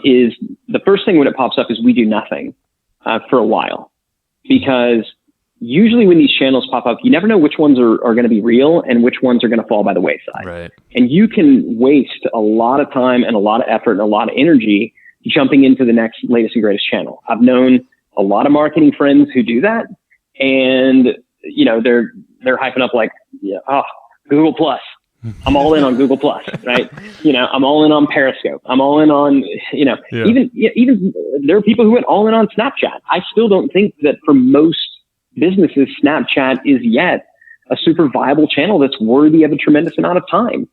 Is the first thing when it pops up is we do nothing for a while, because usually when these channels pop up, you never know which ones are going to be real and which ones are going to fall by the wayside. Right. And you can waste a lot of time and a lot of effort and a lot of energy jumping into the next latest and greatest channel. I've known a lot of marketing friends who do that, and they're hyping up like, Google Plus. I'm all in on Google Plus, right? I'm all in on Periscope. I'm all in on, even there are people who went all in on Snapchat. I still don't think that for most businesses, Snapchat is yet a super viable channel that's worthy of a tremendous amount of time.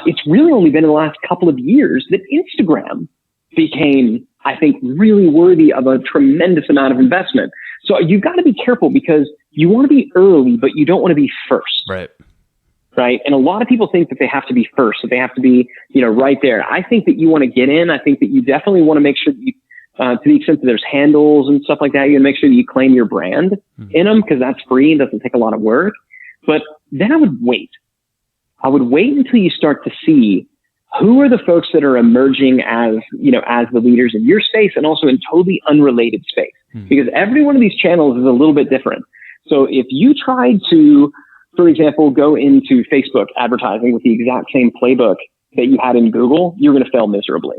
It's really only been in the last couple of years that Instagram became, I think, really worthy of a tremendous amount of investment. So you've got to be careful, because you want to be early, but you don't want to be first. Right. And a lot of people think that they have to be first, that they have to be, right there. I think that you want to get in. I think that you definitely want to make sure that you, to the extent that there's handles and stuff like that, you make sure that you claim your brand in them, because that's free and doesn't take a lot of work. But then I would wait. Until you start to see who are the folks that are emerging as the leaders in your space, and also in totally unrelated space, because every one of these channels is a little bit different. So if you tried to, for example, go into Facebook advertising with the exact same playbook that you had in Google, you're going to fail miserably.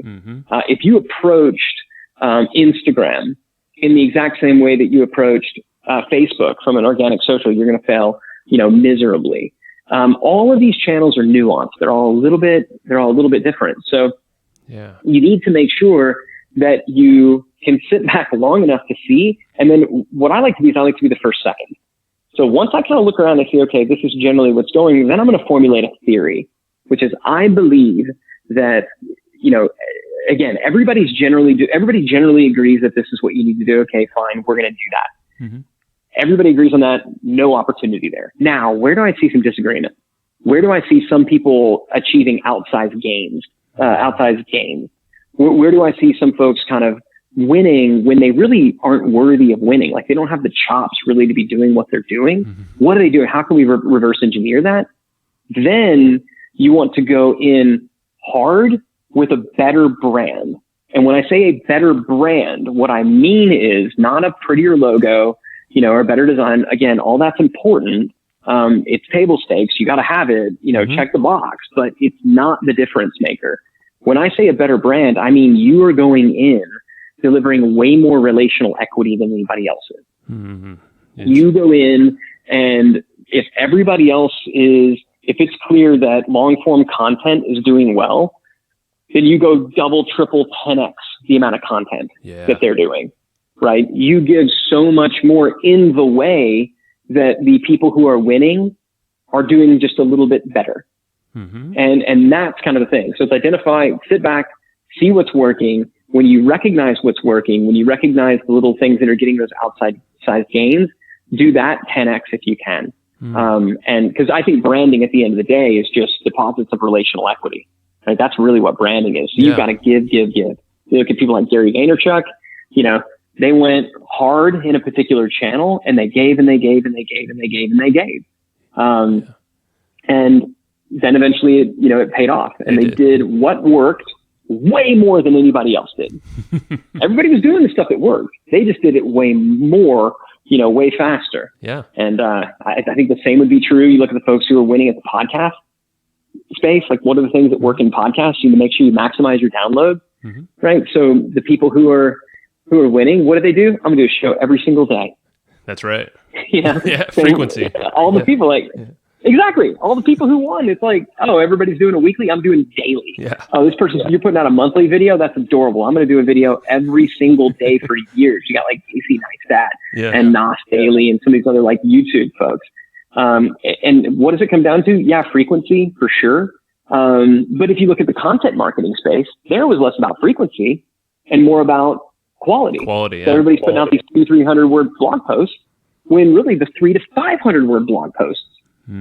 If you approached Instagram in the exact same way that you approached Facebook from an organic social, you're going to fail, miserably. All of these channels are nuanced. They're all a little bit different. So you need to make sure that you can sit back long enough to see. And then what I like to do is I like to be the first second. So once I kind of look around and see, okay, this is generally what's going, then I'm going to formulate a theory, which is I believe that, again, everybody generally agrees that this is what you need to do. Okay, fine. We're going to do that. Everybody agrees on that. No opportunity there. Now, where do I see some disagreement? Where do I see some people achieving outsized gains? Where do I see some folks kind of winning when they really aren't worthy of winning? Like, they don't have the chops really to be doing what they're doing. What are they doing? How can we reverse engineer that? Then you want to go in hard with a better brand. And when I say a better brand, what I mean is not a prettier logo, or a better design. Again, all that's important. It's table stakes. You got to have it, check the box, but it's not the difference maker. When I say a better brand, I mean, you are going in delivering way more relational equity than anybody else is. You go in, and if everybody else is, if it's clear that long form content is doing well, then you go double, triple, 10x the amount of content that they're doing, right? You give so much more in the way that the people who are winning are doing just a little bit better. Mm-hmm. And that's kind of the thing. So it's identify, sit back, see what's working. When you recognize what's working, when you recognize the little things that are getting those outside size gains, do that 10x if you can. And because I think branding at the end of the day is just deposits of relational equity. Right? That's really what branding is. So you've got to give. You look at people like Gary Vaynerchuk, you know, they went hard in a particular channel and they gave and they gave and they gave and they gave and they gave. And then eventually it paid off, and they did what worked way more than anybody else did. Everybody was doing the stuff that worked. They just did it way more, way faster. Yeah. And I think the same would be true. You look at the folks who are winning at the podcast space. Like, what are the things that work in podcasts? You need to make sure you maximize your download, right? So the people who are winning, what do? I'm gonna do a show every single day. That's right. Yeah. Frequency. All the people exactly. All the people who won, it's like, oh, everybody's doing a weekly. I'm doing daily. Yeah. Oh, this person, you're putting out a monthly video. That's adorable. I'm going to do a video every single day for years. You got like Casey Neistat and Nas Daily and some of these other like YouTube folks. And what does it come down to? Yeah, frequency for sure. But if you look at the content marketing space, there was less about frequency and more about quality. So everybody's putting out these 200-300 word blog posts, when really the 300 to 500 word blog posts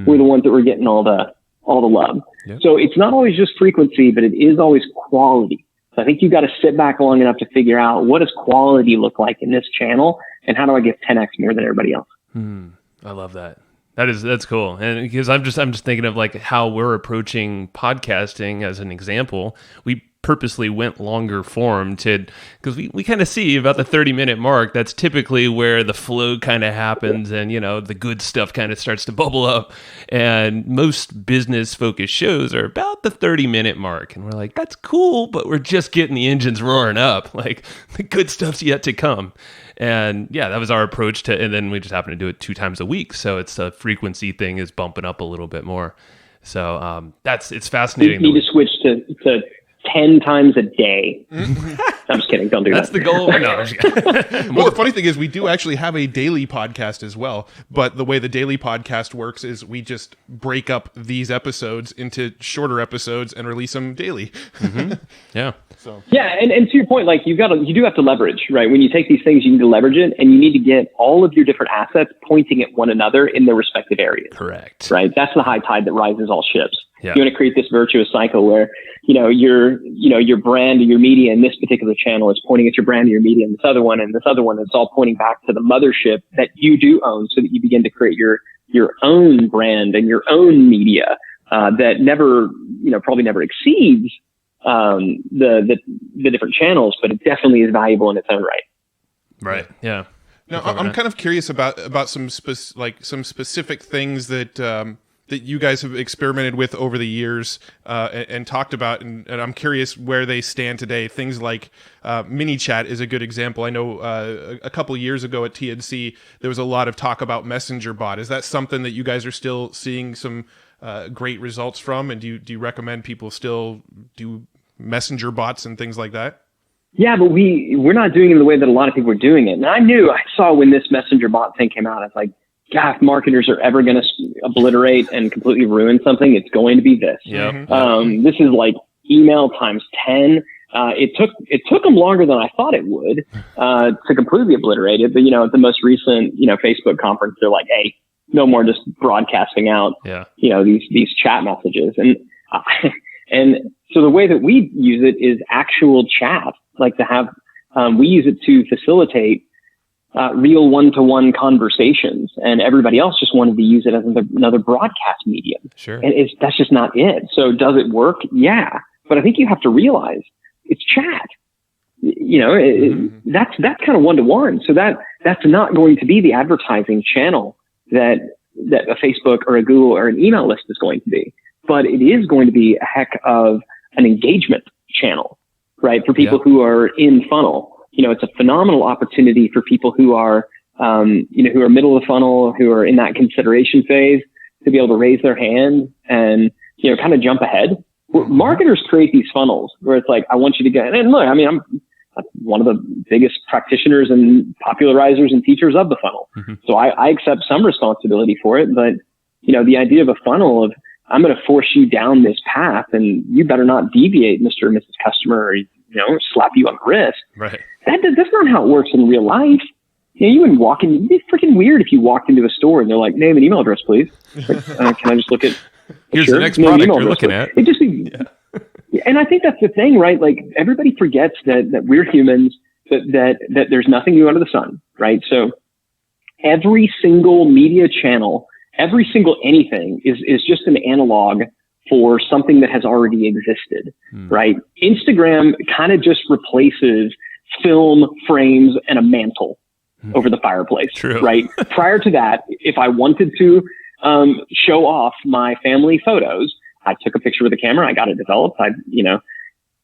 were the ones that were getting all the love. Yep. So it's not always just frequency, but it is always quality. So I think you've got to sit back long enough to figure out, what does quality look like in this channel, and how do I get 10x more than everybody else? I love that. That's cool. And because I'm just thinking of like how we're approaching podcasting as an example. We purposely went longer form because we kind of see about the 30-minute mark. That's typically where the flow kind of happens, and the good stuff kind of starts to bubble up. And most business focused shows are about the 30-minute mark, and we're like, that's cool, but we're just getting the engines roaring up. Like, the good stuff's yet to come. And that was our approach and then we just happen to do it 2 times a week. So it's the frequency thing is bumping up a little bit more. So it's fascinating. You need to switch to 10 times a day. I'm just kidding. Don't do That's that. That's the goal. No. Well, the funny thing is we do actually have a daily podcast as well. But the way the daily podcast works is we just break up these episodes into shorter episodes and release them daily. Yeah. So. Yeah. And to your point, like you do have to leverage, right? When you take these things, you need to leverage it, and you need to get all of your different assets pointing at one another in their respective areas. Correct. Right. That's the high tide that rises all ships. Yeah. You want to create this virtuous cycle where, your brand or your media in this particular channel is pointing at your brand or your media in this other one, and this other one is all pointing back to the mothership that you do own, so that you begin to create your own brand and your own media that never, probably never exceeds the different channels, but it definitely is valuable in its own right. Right. Yeah. Now, I'm kind of curious about some specific things that you guys have experimented with over the years and talked about, and I'm curious where they stand today. Things like mini chat is a good example. I know a couple years ago at TNC, there was a lot of talk about Messenger bot. Is that something that you guys are still seeing some great results from? And do you recommend people still do Messenger bots and things like that? Yeah, but we're not doing it in the way that a lot of people are doing it. And I saw when this Messenger bot thing came out, I was like, God, if marketers are ever going to obliterate and completely ruin something, it's going to be this. Yep. This is like email times 10. It took them longer than I thought it would to completely obliterate it. But, at the most recent, Facebook conference, they're like, hey, no more just broadcasting out, these chat messages. And so the way that we use it is actual chat, like to have, we use it to facilitate real one-to-one conversations, and everybody else just wanted to use it as another broadcast medium. Sure. And that's just not it. So does it work? Yeah. But I think you have to realize it's chat. That's kind of one-to-one. So that's not going to be the advertising channel that a Facebook or a Google or an email list is going to be. But it is going to be a heck of an engagement channel, right? For people who are in funnel. It's a phenomenal opportunity for people who are, who are middle of the funnel, who are in that consideration phase, to be able to raise their hand and, kind of jump ahead Marketers create these funnels where it's like, I want you to get, and look, I mean, I'm one of the biggest practitioners and popularizers and teachers of the funnel. So I accept some responsibility for it, but the idea of a funnel of, I'm going to force you down this path and you better not deviate, Mr. or Mrs. Customer, or, slap you on the wrist. Right. That's not how it works in real life. You wouldn't walk in. It'd be freaking weird if you walked into a store and they're like, name and email address, please. Like, can I just look at, here's the next product you're looking at. It just be, and I think that's the thing, right? Like, everybody forgets that we're humans, that there's nothing new under the sun, right? So every single media channel, every single anything is just an analog for something that has already existed, right? Instagram kind of just replaces film frames and a mantle over the fireplace, right? Prior to that, if I wanted to show off my family photos, I took a picture with the camera, I got it developed, I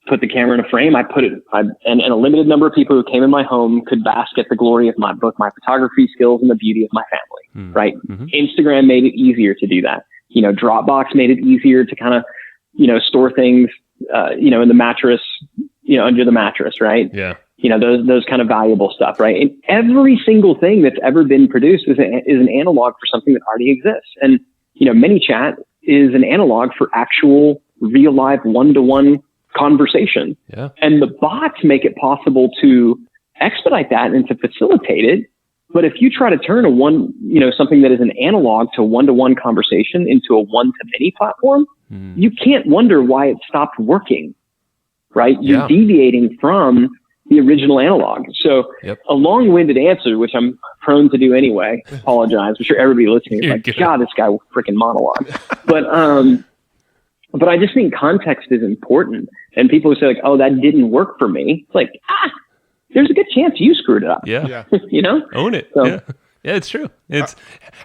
put the camera in a frame, and a limited number of people who came in my home could bask at the glory of both my photography skills and the beauty of my family, right? Instagram made it easier to do that. Dropbox made it easier to kind of, store things, in the mattress, under the mattress, right? Yeah. Those kind of valuable stuff, right? And every single thing that's ever been produced is an analog for something that already exists. And, ManyChat is an analog for actual real life one-to-one conversation. Yeah. And the bots make it possible to expedite that and to facilitate it. But if you try to turn something that is an analog to one-to-one conversation into a one-to-many platform, you can't wonder why it stopped working, right? You're deviating from the original analog. So a long-winded answer, which I'm prone to do anyway, apologize. I'm sure everybody listening is like, God, this guy will freaking monologue. But I just think context is important. And people who say like, oh, that didn't work for me. It's like, there's a good chance you screwed it up. Yeah. Own it. So, yeah, it's true. It's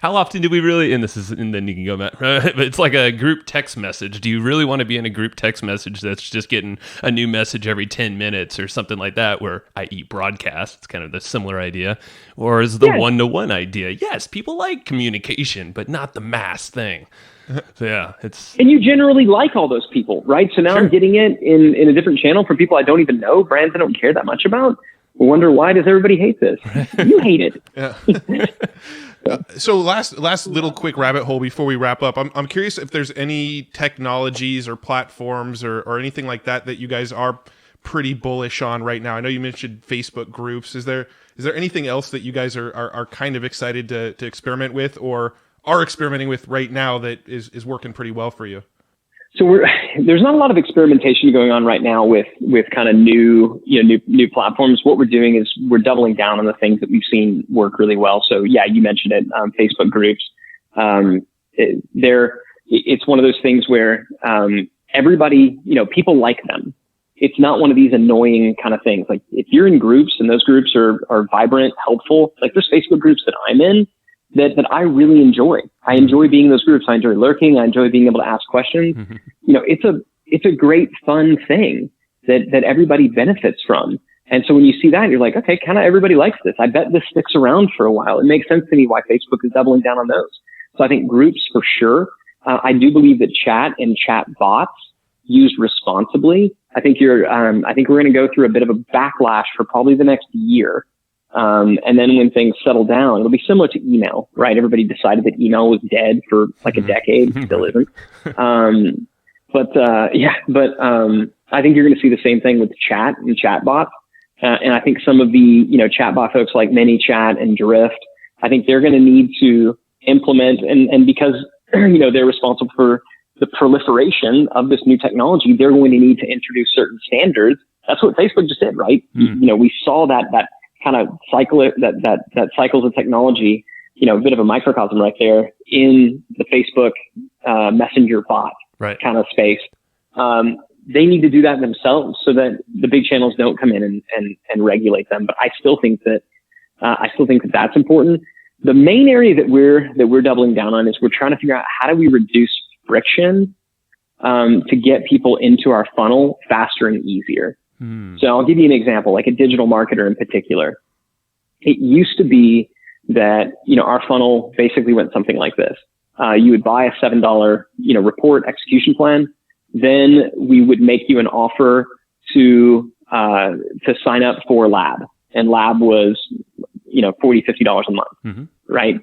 how often do we really, and this is, and then you can go, Matt, but it's like a group text message. Do you really want to be in a group text message that's just getting a new message every 10 minutes or something like that, where i.e. broadcast? It's kind of the similar idea. Or is the one-to-one idea? Yes, people like communication, but not the mass thing. So and you generally like all those people, right? So now I'm getting it in a different channel from people I don't even know, brands I don't care that much about. I wonder, why does everybody hate this? You hate it. So last little quick rabbit hole before we wrap up. I'm curious if there's any technologies or platforms or anything like that you guys are pretty bullish on right now. I know you mentioned Facebook groups. Is there anything else that you guys are kind of excited to experiment with or are experimenting with right now that is working pretty well for you? So there's not a lot of experimentation going on right now with kind of new platforms. What we're doing is we're doubling down on the things that we've seen work really well. So you mentioned it, Facebook groups. It's one of those things where everybody, people like them. It's not one of these annoying kind of things. Like, if you're in groups and those groups are vibrant, helpful, like there's Facebook groups that I'm in that I really enjoy. I enjoy being in those groups. I enjoy lurking. I enjoy being able to ask questions. It's a great, fun thing that everybody benefits from. And so when you see that, you're like, okay, kind of everybody likes this. I bet this sticks around for a while. It makes sense to me why Facebook is doubling down on those. So I think groups for sure. I do believe that chat and chat bots used responsibly, I think we're going to go through a bit of a backlash for probably the next year. And then when things settle down, it'll be similar to email, right? Everybody decided that email was dead for like a decade, still isn't. But I think you're going to see the same thing with chat and chat bots. And I think some of the, chat bot folks like ManyChat and Drift, I think they're going to need to implement and because, they're responsible for the proliferation of this new technology, they're going to need to introduce certain standards. That's what Facebook just did, right? We saw that kind of cycle, that cycles of technology, a bit of a microcosm right there in the Facebook Messenger bot kind of space. They need to do that themselves so that the big channels don't come in and regulate them. But I still think that that's important. The main area that we're doubling down on is we're trying to figure out how do we reduce friction to get people into our funnel faster and easier. So I'll give you an example, like a digital marketer in particular. It used to be that, our funnel basically went something like this. You would buy a $7, report execution plan. Then we would make you an offer to sign up for Lab, and Lab was, $40, $50 a month, right?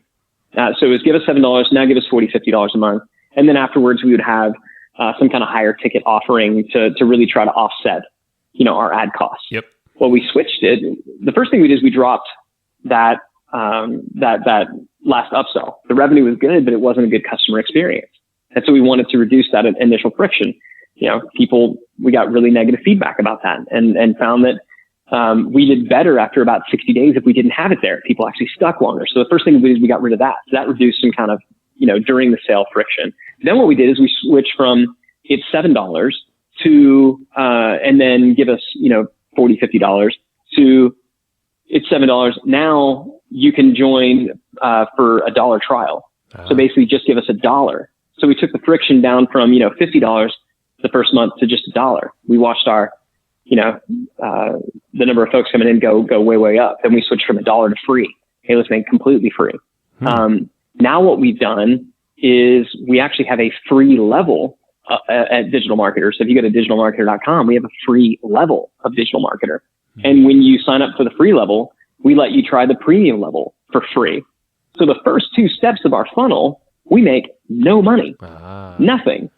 So it was give us $7, now give us $40, $50 a month. And then afterwards we would have some kind of higher ticket offering to really try to offset, our ad costs. Yep. Well, we switched it. The first thing we did is we dropped that last upsell. The revenue was good, but it wasn't a good customer experience. And so we wanted to reduce that initial friction. We got really negative feedback about that and found that we did better after about 60 days if we didn't have it there. People actually stuck longer. So the first thing we did is we got rid of that. So that reduced some kind of, during the sale friction. Then what we did is we switched from it's $7 to, and then give us, $40, $50 to it's $7. Now you can join, for $1 trial. So basically just give us $1. So we took the friction down from, $50 the first month to just $1. We watched our, the number of folks coming in go way, way up. Then we switched from $1 to free. Hey, let's make it completely free. Now what we've done is we actually have a free level at Digital Marketer. So if you go to digitalmarketer.com, we have a free level of Digital Marketer. And when you sign up for the free level, we let you try the premium level for free. So the first two steps of our funnel, we make no money, nothing.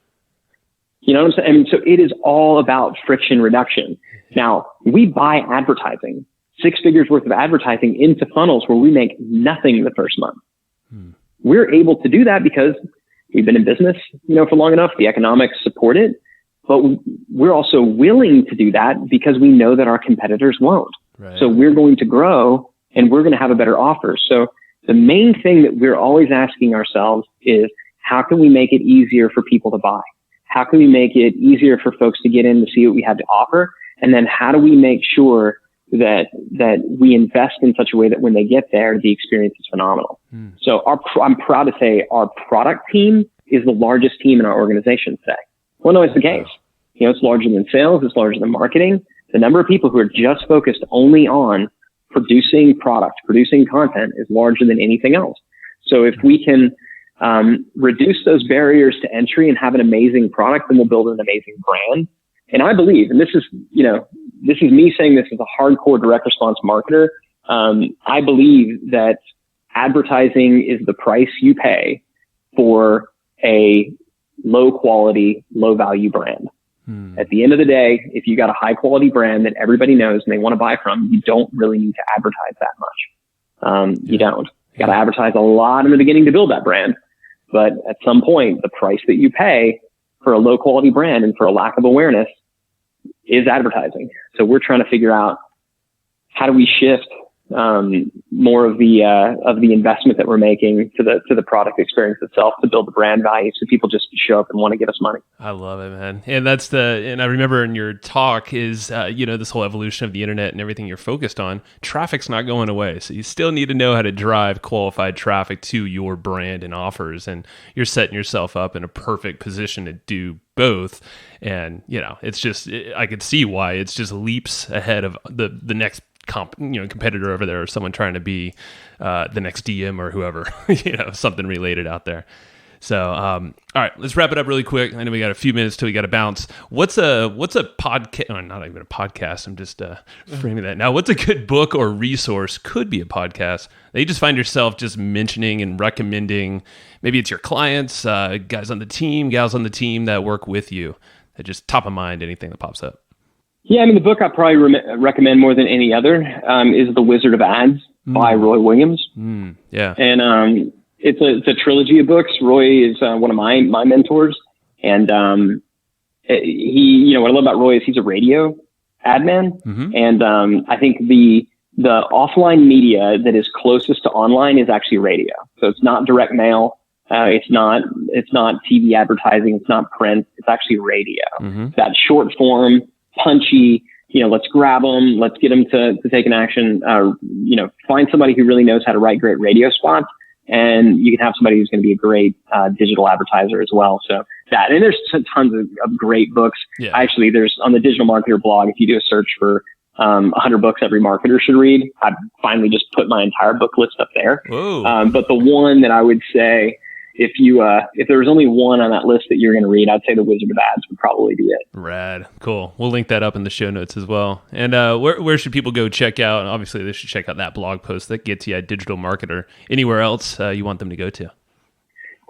You know what I'm saying? I mean, so it is all about friction reduction. Now, we buy advertising, 6 figures worth of advertising into funnels where we make nothing the first month. We're able to do that because we've been in business, for long enough. The economics support it, but we're also willing to do that because we know that our competitors won't. Right. So we're going to grow and we're going to have a better offer. So the main thing that we're always asking ourselves is, how can we make it easier for people to buy? How can we make it easier for folks to get in to see what we have to offer? And then how do we make sure that we invest in such a way that when they get there, the experience is phenomenal? So I'm proud to say our product team is the largest team in our organization today. Well, no, it's the case. It's larger than sales. It's larger than marketing. The number of people who are just focused only on producing product, producing content is larger than anything else. So if we can reduce those barriers to entry and have an amazing product, then we'll build an amazing brand. And I believe, and this is me saying this as a hardcore direct response marketer, I believe that advertising is the price you pay for a low quality, low value brand. At the end of the day, if you got a high quality brand that everybody knows and they want to buy from, you don't really need to advertise that much. You don't. You got to advertise a lot in the beginning to build that brand. But at some point, the price that you pay for a low quality brand and for a lack of awareness is advertising. So we're trying to figure out, how do we shift more of the investment that we're making to the product experience itself to build the brand value, so people just show up and want to give us money. I love it, man. And and I remember in your talk is, this whole evolution of the internet and everything you're focused on, traffic's not going away. So you still need to know how to drive qualified traffic to your brand and offers. And you're setting yourself up in a perfect position to do both. And, it's just, I could see why it's just leaps ahead of the next competitor over there, or someone trying to be the next DM or whoever, something related out there. So, all right, let's wrap it up really quick. I know we got a few minutes till we got to bounce. What's a podcast? Oh, not even a podcast. I'm just framing that now. What's a good book or resource? Could be a podcast that you just find yourself just mentioning and recommending. Maybe it's your clients, guys on the team, gals on the team that work with you. That just top of mind, anything that pops up. Yeah, I mean, the book I probably recommend more than any other is The Wizard of Ads by Roy Williams. Yeah. And it's a trilogy of books. Roy is one of my mentors. And he, what I love about Roy is he's a radio ad man. And I think the offline media that is closest to online is actually radio. So it's not direct mail. It's not TV advertising. It's not print. It's actually radio. That short form, punchy, let's grab them, let's get them to take an action, find somebody who really knows how to write great radio spots, and you can have somebody who's going to be a great digital advertiser as well. So that, and there's tons of great books. Yeah. Actually, there's on the Digital Marketer blog, if you do a search for 100 books every marketer should read, I've finally just put my entire book list up there. But the one that I would say if there was only one on that list that you're going to read, I'd say The Wizard of Ads would probably be it. Rad. Cool. We'll link that up in the show notes as well. And where should people go check out? Obviously, they should check out that blog post that gets you at Digital Marketer. Anywhere else you want them to go to?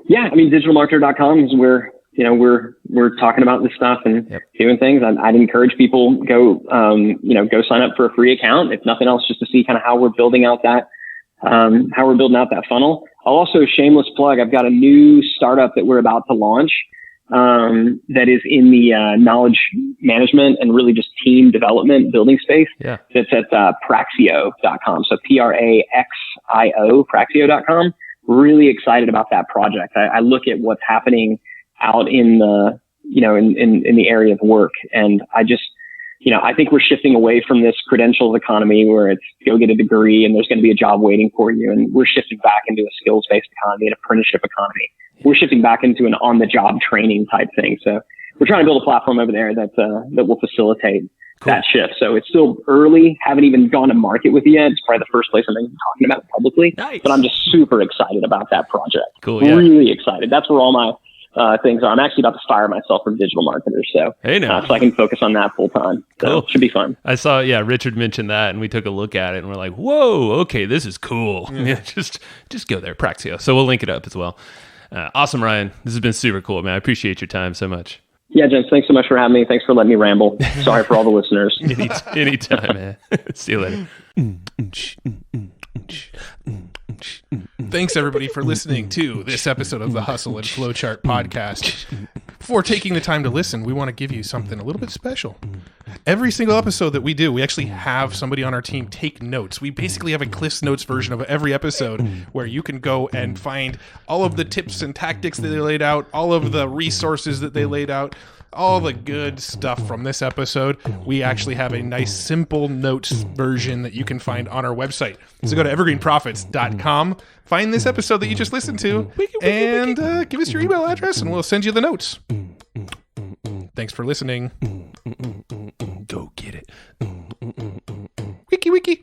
Yeah, I mean, digitalmarketer.com is where, we're talking about this stuff and doing things. I'd encourage people go sign up for a free account, if nothing else, just to see kind of how we're building out that funnel. I'll also, shameless plug, I've got a new startup that we're about to launch that is in the knowledge management and really just team development building space. Yeah. That's at Praxio.com. So Praxio, Praxio.com. Really excited about that project. I look at what's happening out in the, in the area of work. And I just, I think we're shifting away from this credentials economy where it's go get a degree and there's going to be a job waiting for you. And we're shifting back into a skills-based economy, an apprenticeship economy. We're shifting back into an on-the-job training type thing. So we're trying to build a platform over there that will facilitate that shift. So it's still early. Haven't even gone to market with it yet. It's probably the first place I'm even talking about it publicly. Nice. But I'm just super excited about that project. Cool. Yeah. Really excited. That's where all my things are. I'm actually about to fire myself from digital marketers, so so I can focus on that full time. So Cool. It should be fun. I saw, Richard mentioned that, and we took a look at it, and we're like, whoa, okay, this is cool. Yeah, just go there, Praxio. So we'll link it up as well. Awesome, Ryan. This has been super cool, man. I appreciate your time so much. Yeah, James, thanks so much for having me. Thanks for letting me ramble. Sorry for all the listeners. Anytime, man. See you later. Thanks, everybody, for listening to this episode of the Hustle and Flowchart podcast. Before taking the time to listen, we want to give you something a little bit special. Every single episode that we do, we actually have somebody on our team take notes. We basically have a Cliff's Notes version of every episode where you can go and find all of the tips and tactics that they laid out, all of the resources that they laid out, all the good stuff from this episode. We actually have a nice simple notes version that you can find on our website. So go to evergreenprofits.com, find this episode that you just listened to, and give us your email address and we'll send you the notes. Thanks for listening. Go get it. Wiki.